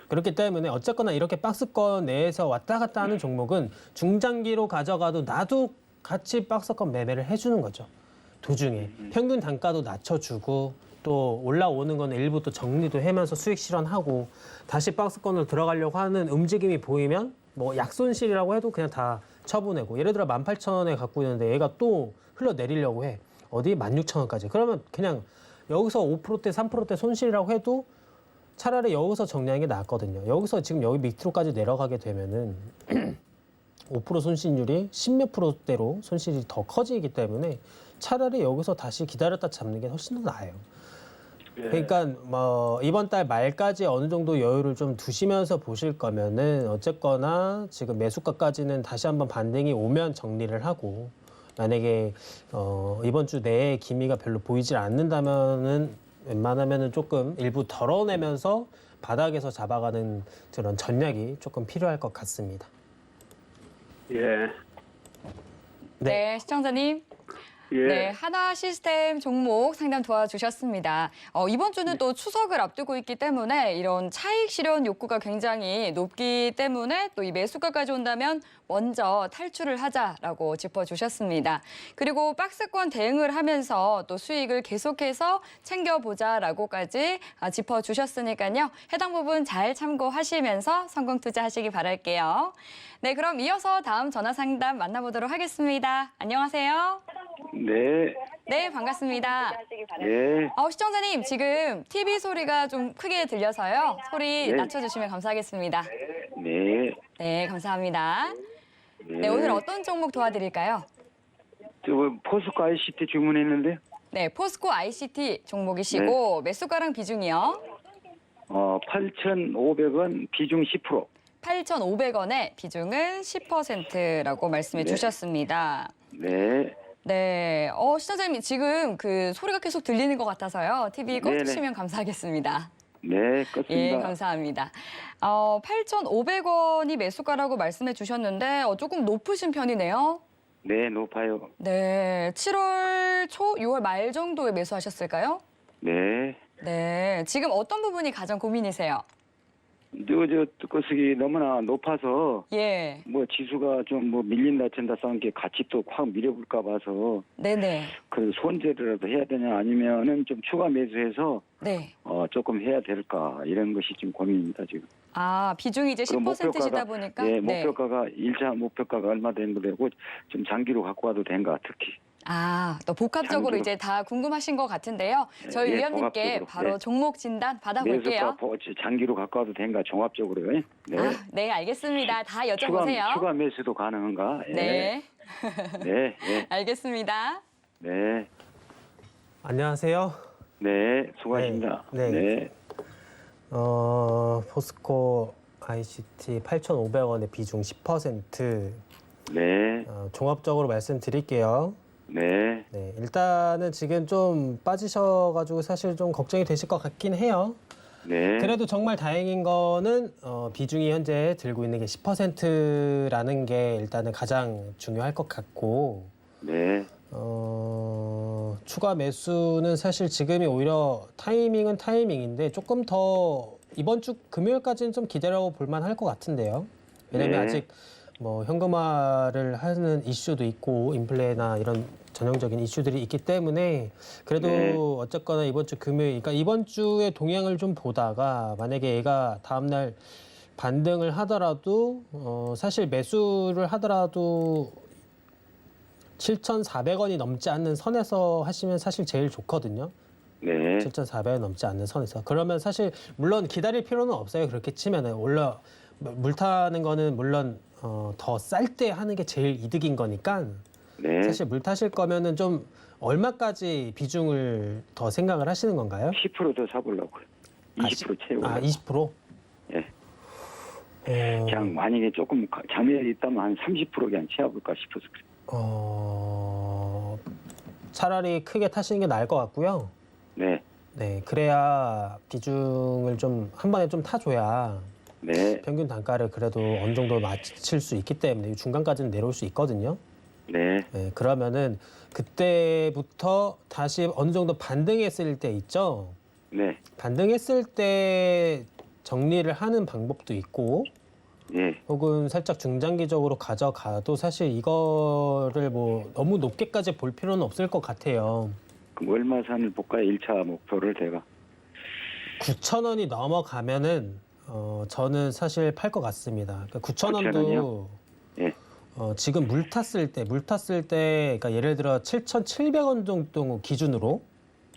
[SPEAKER 3] 그렇기 때문에 어쨌거나 이렇게 박스권 내에서 왔다 갔다 하는 종목은 중장기로 가져가도 나도 같이 박스권 매매를 해주는 거죠. 도중에 평균 단가도 낮춰주고 또 올라오는 거는 일부 또 정리도 하면서 수익 실현하고 다시 박스권으로 들어가려고 하는 움직임이 보이면 뭐 약손실이라고 해도 그냥 다 처분하고 예를 들어 18,000원에 갖고 있는데 얘가 또 흘러내리려고 해. 어디 16,000원까지. 그러면 그냥 여기서 5%대 3%대 손실이라고 해도 차라리 여기서 정리하는 게 낫거든요. 여기서 지금 여기 밑으로까지 내려가게 되면은 5% 손실률이 10몇 %대로 손실이 더 커지기 때문에 차라리 여기서 다시 기다렸다 잡는 게 훨씬 더 나아요. 그러니까 뭐 이번 달 말까지 어느 정도 여유를 좀 두시면서 보실 거면은 어쨌거나 지금 매수가까지는 다시 한번 반등이 오면 정리를 하고 만약에 이번 주 내에 기미가 별로 보이질 않는다면은 웬만하면은 조금 일부 덜어내면서 바닥에서 잡아가는 그런 전략이 조금 필요할 것 같습니다.
[SPEAKER 7] 예.
[SPEAKER 2] 네, 시청자님.
[SPEAKER 7] 예.
[SPEAKER 2] 네, 하나 시스템 종목 상담 도와주셨습니다. 이번 주는 또 추석을 앞두고 있기 때문에 이런 차익 실현 욕구가 굉장히 높기 때문에 또 이 매수가까지 온다면 먼저 탈출을 하자라고 짚어주셨습니다. 그리고 박스권 대응을 하면서 또 수익을 계속해서 챙겨보자라고까지 짚어주셨으니까요. 해당 부분 잘 참고하시면서 성공 투자하시기 바랄게요. 네, 그럼 이어서 다음 전화 상담 만나보도록 하겠습니다. 안녕하세요.
[SPEAKER 7] 네.
[SPEAKER 2] 네, 반갑습니다.
[SPEAKER 7] 예.
[SPEAKER 2] 시청자님, 지금 TV 소리가 좀 크게 들려서요. 소리
[SPEAKER 7] 네.
[SPEAKER 2] 낮춰주시면 감사하겠습니다.
[SPEAKER 7] 네.
[SPEAKER 2] 네, 감사합니다. 네, 오늘 어떤 종목 도와드릴까요?
[SPEAKER 7] 포스코 ICT 주문했는데.
[SPEAKER 2] 네, 포스코 ICT 종목이시고 매수가랑 비중이요?
[SPEAKER 7] 8,500원 비중 10%.
[SPEAKER 2] 8,500원에 비중은 10%라고 말씀해 주셨습니다.
[SPEAKER 7] 네.
[SPEAKER 2] 네, 시청자님 지금 그 소리가 계속 들리는 것 같아서요. TV 꺼주시면 감사하겠습니다.
[SPEAKER 7] 네, 껐습니다.
[SPEAKER 2] 예, 감사합니다. 8,500원이 매수가라고 말씀해 주셨는데 조금 높으신 편이네요.
[SPEAKER 7] 네, 높아요.
[SPEAKER 2] 네, 7월 초, 6월 말 정도에 매수하셨을까요?
[SPEAKER 7] 네.
[SPEAKER 2] 네, 지금 어떤 부분이 가장 고민이세요?
[SPEAKER 7] 뜨거스기 너무나 높아서
[SPEAKER 2] 예,
[SPEAKER 7] 뭐 지수가 좀 뭐 밀린다 챈다 싸운 게 같이 또 확 밀어볼까 봐서
[SPEAKER 2] 네네,
[SPEAKER 7] 그 손재라도 해야 되냐 아니면은 좀 추가 매수해서
[SPEAKER 2] 네.
[SPEAKER 7] 조금 해야 될까 이런 것이 지금 고민입니다 지금.
[SPEAKER 2] 비중이 이제
[SPEAKER 7] 그럼
[SPEAKER 2] 10%시다 보니까.
[SPEAKER 7] 네, 목표가가 1차 목표가가 얼마 되는 거고 좀 장기로 갖고 와도 된가 특히.
[SPEAKER 2] 또 복합적으로
[SPEAKER 8] 장기로.
[SPEAKER 2] 이제 다 궁금하신 것 같은데요. 저희
[SPEAKER 8] 예,
[SPEAKER 2] 위원님께
[SPEAKER 8] 종합적으로.
[SPEAKER 2] 바로
[SPEAKER 8] 네.
[SPEAKER 2] 종목 진단 받아볼게요.
[SPEAKER 8] 장기로 갖고 와도 된가 종합적으로요? 네.
[SPEAKER 2] 네, 알겠습니다. 다 여쭤보세요.
[SPEAKER 8] 추가 매수도 가능한가? 예.
[SPEAKER 2] 네,
[SPEAKER 8] 네. 네.
[SPEAKER 2] 알겠습니다.
[SPEAKER 8] 네.
[SPEAKER 3] 안녕하세요.
[SPEAKER 8] 네. 수고하십니다.
[SPEAKER 3] 네.
[SPEAKER 8] 네.
[SPEAKER 3] 포스코 ICT 8,500원의 비중 10%.
[SPEAKER 8] 네.
[SPEAKER 3] 종합적으로 말씀드릴게요.
[SPEAKER 8] 네.
[SPEAKER 3] 네, 일단은 지금 좀 빠지셔가지고 사실 좀 걱정이 되실 것 같긴 해요.
[SPEAKER 8] 네.
[SPEAKER 3] 그래도 정말 다행인 거는 비중이 현재 들고 있는 게 10%라는 게 일단은 가장 중요할 것 같고,
[SPEAKER 8] 네.
[SPEAKER 3] 추가 매수는 사실 지금이 오히려 타이밍은 타이밍인데 조금 더 이번 주 금요일까지는 좀 기다려 볼 만할 것 같은데요. 왜냐면
[SPEAKER 8] 네.
[SPEAKER 3] 아직 뭐 현금화를 하는 이슈도 있고 인플레나 이런 전형적인 이슈들이 있기 때문에 그래도
[SPEAKER 8] 네.
[SPEAKER 3] 어쨌거나 이번 주 금요일, 그러니까 이번 주의 동향을 좀 보다가 만약에 얘가 다음날 반등을 하더라도 사실 매수를 하더라도 7,400원이 넘지 않는 선에서 하시면 사실 제일 좋거든요.
[SPEAKER 8] 네.
[SPEAKER 3] 7,400원 넘지 않는 선에서. 그러면 사실 물론 기다릴 필요는 없어요. 그렇게 치면은 올라 물 타는 거는 물론 더 쌀 때 하는 게 제일 이득인 거니까
[SPEAKER 8] 네.
[SPEAKER 3] 사실 물 타실 거면은 좀 얼마까지 비중을 더 생각을 하시는 건가요?
[SPEAKER 8] 10% 더 사보려고요. 20% 채우고.
[SPEAKER 3] 20%?
[SPEAKER 8] 예.
[SPEAKER 3] 어,
[SPEAKER 8] 그냥 만약에 조금 장애가 있다면 한 30% 그냥 채워볼까 싶어서 그래요.
[SPEAKER 3] 차라리 크게 타시는 게 나을 것 같고요.
[SPEAKER 8] 네.
[SPEAKER 3] 네, 그래야 비중을 좀 한 번에 좀 타줘야
[SPEAKER 8] 네.
[SPEAKER 3] 평균 단가를 그래도 어느 정도 맞출 수 있기 때문에 중간까지는 내려올 수 있거든요.
[SPEAKER 8] 네.
[SPEAKER 3] 네, 그러면은 그때부터 다시 어느 정도 반등했을 때 있죠.
[SPEAKER 8] 네.
[SPEAKER 3] 반등했을 때 정리를 하는 방법도 있고,
[SPEAKER 8] 예.
[SPEAKER 3] 혹은 살짝 중장기적으로 가져가도 사실 이거를 뭐 너무 높게까지 볼 필요는 없을 것 같아요.
[SPEAKER 8] 그럼 얼마 선을 볼까요? 1차 목표를 제가.
[SPEAKER 3] 9,000원이 넘어가면은 저는 사실 팔 것 같습니다. 그러니까 9,000원도
[SPEAKER 8] 9,000원이요? 예.
[SPEAKER 3] 지금 물 탔을 때, 그러니까 예를 들어 7,700원 정도 기준으로,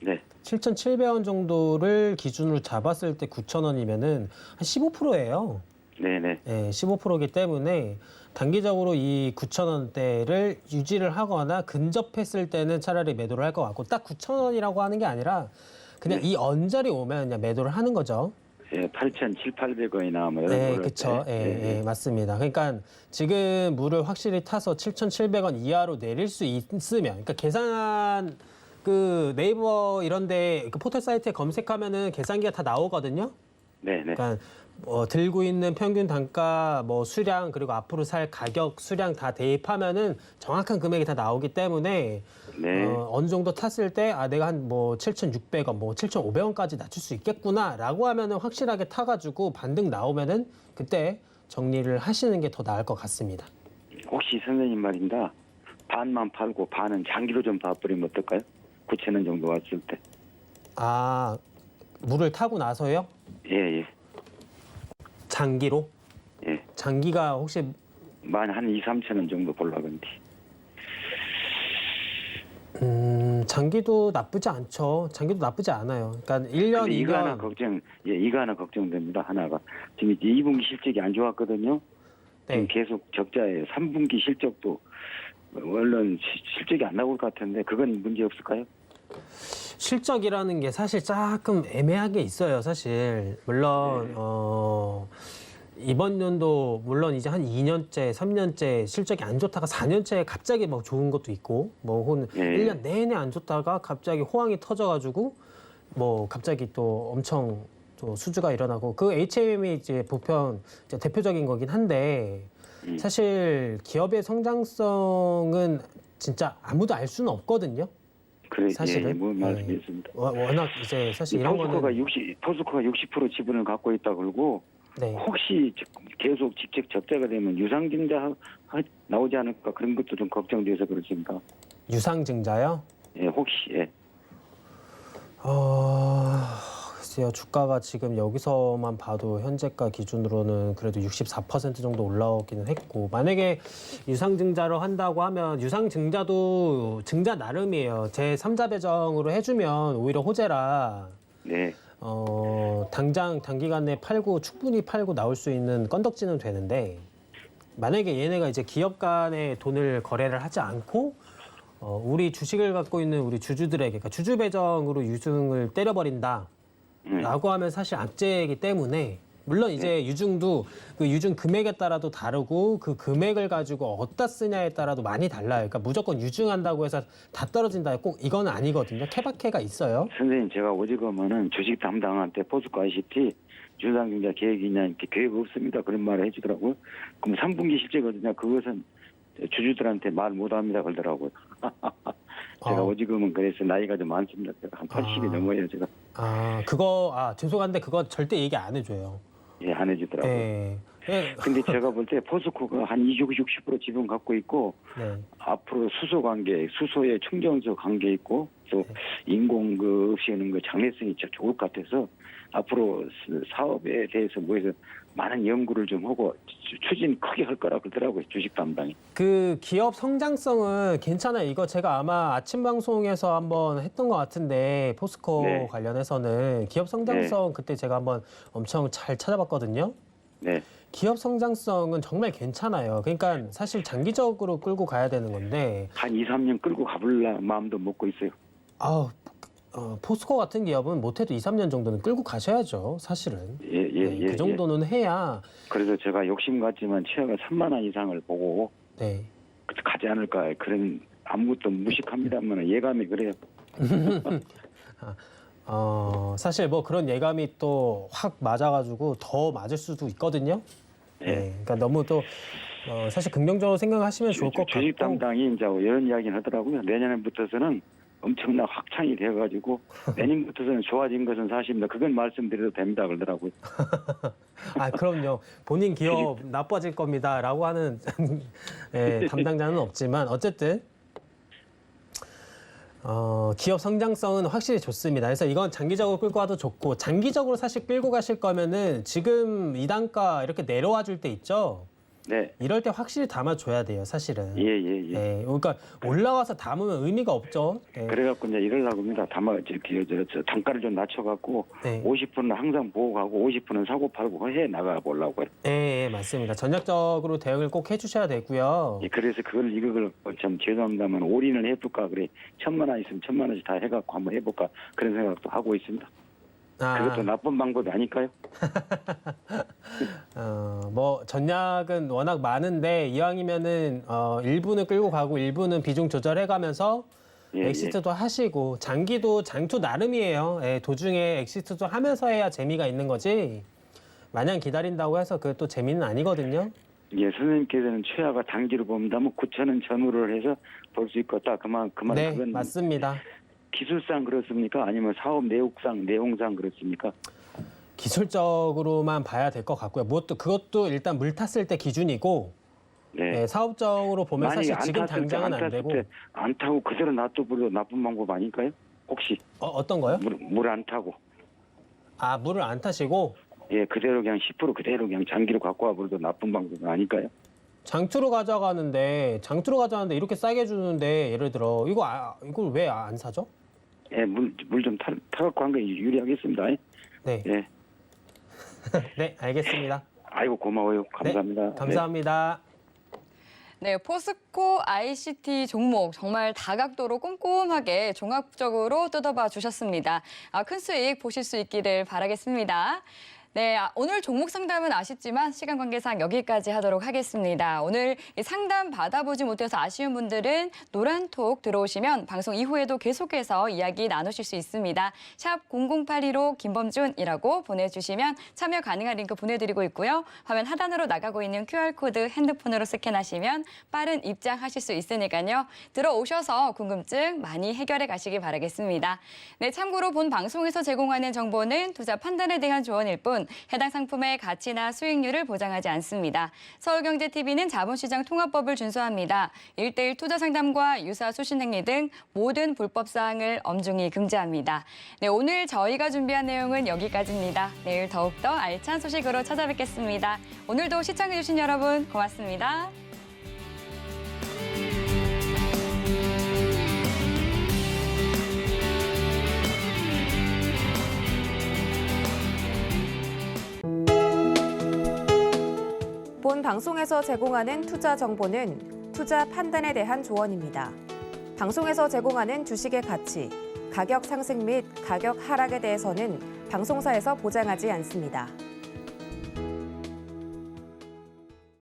[SPEAKER 8] 네.
[SPEAKER 3] 7,700원 정도를 기준으로 잡았을 때 9,000원이면은 한 15%예요.
[SPEAKER 8] 네네.
[SPEAKER 3] 네, 15%이기 때문에 단기적으로 이 9,000원대를 유지를 하거나 근접했을 때는 차라리 매도를 할 것 같고, 딱 9,000원이라고 하는 게 아니라 그냥
[SPEAKER 8] 네.
[SPEAKER 3] 이 언저리 오면 그냥 매도를 하는 거죠.
[SPEAKER 8] 예, 8,700원이나 뭐 이런
[SPEAKER 3] 네,
[SPEAKER 8] 거를
[SPEAKER 3] 그렇죠. 예, 맞습니다. 그러니까 지금 물을 확실히 타서 7,700원 이하로 내릴 수 있으면, 그러니까 계산 그 네이버 이런데 그 포털 사이트에 검색하면은 계산기가 다 나오거든요.
[SPEAKER 8] 네네.
[SPEAKER 3] 그러니까 들고 있는 평균 단가, 뭐 수량, 그리고 앞으로 살 가격, 수량 다 대입하면은 정확한 금액이 다 나오기 때문에
[SPEAKER 8] 네.
[SPEAKER 3] 어느 정도 탔을 때 내가 한 뭐 7,600원, 뭐 7,500원까지 낮출 수 있겠구나라고 하면은 확실하게 타가지고 반등 나오면은 그때 정리를 하시는 게 더 나을 것 같습니다.
[SPEAKER 8] 혹시 선생님 말입니다. 반만 팔고 반은 장기로 좀 봐버리면 어떨까요? 9,000원 정도 왔을 때.
[SPEAKER 3] 물을 타고 나서요?
[SPEAKER 8] 예, 예.
[SPEAKER 3] 장기로?
[SPEAKER 8] 예.
[SPEAKER 3] 장기가 혹시
[SPEAKER 8] 만 한 2, 3,000원 정도 보려건데.
[SPEAKER 3] 장기도 나쁘지 않죠. 장기도 나쁘지 않아요. 그러니까 1년,
[SPEAKER 8] 근데 이거 하나
[SPEAKER 3] 2년.
[SPEAKER 8] 이거 하나 걱정됩니다. 하나가. 지금 이제 2분기 실적이 안 좋았거든요.
[SPEAKER 3] 네.
[SPEAKER 8] 계속 적자예요. 3분기 실적도 얼른 실적이 안 나올 것 같은데 그건 문제 없을까요?
[SPEAKER 3] 실적이라는 게 사실 조금 애매하게 있어요, 사실. 물론, 이번 연도, 물론 이제 한 2년째, 3년째 실적이 안 좋다가 4년째 갑자기 막 좋은 것도 있고, 뭐, 혹은
[SPEAKER 8] 예.
[SPEAKER 3] 1년 내내 안 좋다가 갑자기 호황이 터져가지고, 뭐, 갑자기 또 엄청 또 수주가 일어나고, 그 HM이 이제 보편 이제 대표적인 거긴 한데, 사실 기업의 성장성은 진짜 아무도 알 수는 없거든요.
[SPEAKER 8] 그래,
[SPEAKER 3] 사실은.
[SPEAKER 8] 예, 뭐 말씀했습니다.
[SPEAKER 3] 워낙 이제 사실 이런
[SPEAKER 8] 포스코가
[SPEAKER 3] 거는.
[SPEAKER 8] 60% 지분을 갖고 있다 그러고
[SPEAKER 3] 네.
[SPEAKER 8] 혹시 계속 직접 적자가 되면 유상증자 나오지 않을까 그런 것도 좀 걱정돼서 그렇습니다.
[SPEAKER 3] 유상증자요?
[SPEAKER 8] 예, 혹시 예.
[SPEAKER 3] 글쎄요, 주가가 지금 여기서만 봐도 현재가 기준으로는 그래도 64% 정도 올라오기는 했고, 만약에 유상증자를 한다고 하면 유상증자도 증자 나름이에요. 제3자 배정으로 해주면 오히려 호재라
[SPEAKER 8] 네.
[SPEAKER 3] 당장 단기간 내에 충분히 팔고 나올 수 있는 건덕지는 되는데, 만약에 얘네가 이제 기업 간에 돈을 거래를 하지 않고 우리 주식을 갖고 있는 우리 주주들에게, 그러니까 주주 배정으로 유증을 때려버린다 라고 하면 사실 악재이기 때문에, 물론 이제 유증도 그 유증 금액에 따라도 다르고 그 금액을 가지고 어디다 쓰냐에 따라도 많이 달라요. 그러니까 무조건 유증한다고 해서 다 떨어진다, 꼭 이건 아니거든요. 케바케가 있어요.
[SPEAKER 8] 선생님, 제가 오직하면은 주식 담당한테 포스코 ICT 유상증자 계획이 있냐, 이렇게 계획 없습니다. 그런 말을 해주더라고요. 그럼 3분기 실제거든요. 그것은 주주들한테 말 못합니다. 그러더라고요. 제가 오직하면 그래서 나이가 좀 많습니다. 제가 한 80이 넘어요, 제가.
[SPEAKER 3] 죄송한데 그거 절대 얘기 안 해줘요.
[SPEAKER 8] 예, 안 해주더라고요.
[SPEAKER 3] 예. 예.
[SPEAKER 8] 근데 제가 볼 때 포스코가 한 60% 지분 갖고 있고,
[SPEAKER 3] 네.
[SPEAKER 8] 앞으로 수소 관계, 수소의 충전소 관계 있고, 또 인공 없이 하는 거 장래성이 진짜 좋을 것 같아서 앞으로 사업에 대해서 뭐해서 많은 연구를 좀 하고 추진 크게 할 거라 그러더라고요, 주식 담당이.
[SPEAKER 3] 그 기업 성장성은 괜찮아요. 이거 제가 아마 아침 방송에서 한번 했던 것 같은데, 포스코
[SPEAKER 8] 네.
[SPEAKER 3] 관련해서는 기업 성장성 그때 제가 한번 엄청 잘 찾아봤거든요.
[SPEAKER 8] 네.
[SPEAKER 3] 기업 성장성은 정말 괜찮아요. 그러니까 사실 장기적으로 끌고 가야 되는 건데,
[SPEAKER 8] 한 2, 3년 끌고 가볼라 마음도 먹고 있어요.
[SPEAKER 3] 포스코 같은 기업은 못해도 2, 3년 정도는 끌고 가셔야죠, 사실은.
[SPEAKER 8] 예.
[SPEAKER 3] 그 정도는 해야.
[SPEAKER 8] 그래서 제가 욕심 같지만 최하가 3만 원 이상을 보고
[SPEAKER 3] 네.
[SPEAKER 8] 가지 않을까, 그런 아무것도 무식합니다만 예감이 그래요.
[SPEAKER 3] 사실 뭐 그런 예감이 또 확 맞아가지고 더 맞을 수도 있거든요. 네. 그러니까 너무 또 사실 긍정적으로 생각하시면 좋을 것 같고.
[SPEAKER 8] 주식 담당이 이제 이런 이야기는 하더라고요. 내년부터서는 엄청난 확창이 되어가지고 내년부터는 좋아진 것은 사실입니다. 그건 말씀드려도 됩니다. 그러더라고요.
[SPEAKER 3] 그럼요. 본인 기업 나빠질 겁니다라고 하는 담당자는 없지만 어쨌든 기업 성장성은 확실히 좋습니다. 그래서 이건 장기적으로 끌고 가도 좋고, 장기적으로 사실 끌고 가실 거면은 지금 이 단가 이렇게 내려와 줄 때 있죠.
[SPEAKER 8] 네.
[SPEAKER 3] 이럴 때 확실히 담아줘야 돼요, 사실은.
[SPEAKER 8] 예.
[SPEAKER 3] 그러니까 올라와서 담으면 의미가 없죠.
[SPEAKER 8] 그래갖고 이제 이러려고 합니다. 단가를 좀 낮춰갖고 50%는 항상 보고 가고 50%는 사고 팔고 해 나가 보려고요.
[SPEAKER 3] 네, 맞습니다. 전략적으로 대응을 꼭 해주셔야 되고요.
[SPEAKER 8] 예, 그래서 이걸 참 죄송합니다만 올인을 해볼까 그래. 1,000만 원 있으면 1,000만 원씩 다 해갖고 한번 해볼까 그런 생각도 하고 있습니다. 그것도 나쁜 방법이 아닐까요?
[SPEAKER 3] 뭐 전략은 워낙 많은데 이왕이면은 일부는 끌고 가고 일부는 비중 조절해가면서 엑시트도 하시고, 장기도 장투 나름이에요. 도중에 엑시트도 하면서 해야 재미가 있는 거지, 마냥 기다린다고 해서 그것도 재미는 아니거든요.
[SPEAKER 8] 예, 선생님께서는 최하가 단기로 본다면 9,000원 전후를 해서 볼 수 있겠다. 그만.
[SPEAKER 3] 네,
[SPEAKER 8] 그건
[SPEAKER 3] 맞습니다.
[SPEAKER 8] 기술상 그렇습니까? 아니면 사업 내용상 그렇습니까?
[SPEAKER 3] 기술적으로만 봐야 될 것 같고요. 그것도 일단 물 탔을 때 기준이고, 사업적으로 보면 사실 지금 당장은 안 되고.
[SPEAKER 8] 안 타고 그대로 놔둬버려도 나쁜 방법 아닐까요? 혹시?
[SPEAKER 3] 어떤 거요?
[SPEAKER 8] 물 안 타고.
[SPEAKER 3] 물을 안 타시고?
[SPEAKER 8] 예, 그대로 그냥 10% 그대로 그냥 장기로 갖고 와버려도 나쁜 방법은 아닐까요?
[SPEAKER 3] 장투로 가져가는데 이렇게 싸게 주는데, 예를 들어 이걸 왜 안 사죠?
[SPEAKER 8] 예, 물 좀 타갖고 한 게 유리하겠습니다.
[SPEAKER 3] 네.
[SPEAKER 8] 예.
[SPEAKER 3] 네, 알겠습니다.
[SPEAKER 8] 아이고, 고마워요. 감사합니다.
[SPEAKER 3] 네, 감사합니다.
[SPEAKER 2] 네, 포스코 ICT 종목 정말 다각도로 꼼꼼하게 종합적으로 뜯어봐 주셨습니다. 큰 수익 보실 수 있기를 바라겠습니다. 네, 오늘 종목 상담은 아쉽지만 시간 관계상 여기까지 하도록 하겠습니다. 오늘 상담 받아보지 못해서 아쉬운 분들은 노란톡 들어오시면 방송 이후에도 계속해서 이야기 나누실 수 있습니다. 샵 0082로 김범준이라고 보내주시면 참여 가능한 링크 보내드리고 있고요. 화면 하단으로 나가고 있는 QR코드 핸드폰으로 스캔하시면 빠른 입장하실 수 있으니까요. 들어오셔서 궁금증 많이 해결해 가시기 바라겠습니다. 네, 참고로 본 방송에서 제공하는 정보는 투자 판단에 대한 조언일 뿐 때문 해당 상품의 가치나 수익률을 보장하지 않습니다. 서울경제TV는 자본시장 통합법을 준수합니다. 1:1 투자 상담과 유사 수신 행위 등 모든 불법 사항을 엄중히 금지합니다. 네, 오늘 저희가 준비한 내용은 여기까지입니다. 내일 더욱더 알찬 소식으로 찾아뵙겠습니다. 오늘도 시청해주신 여러분 고맙습니다.
[SPEAKER 1] 본 방송에서 제공하는 투자 정보는 투자 판단에 대한 조언입니다. 방송에서 제공하는 주식의 가치, 가격 상승 및 가격 하락에 대해서는 방송사에서 보장하지 않습니다.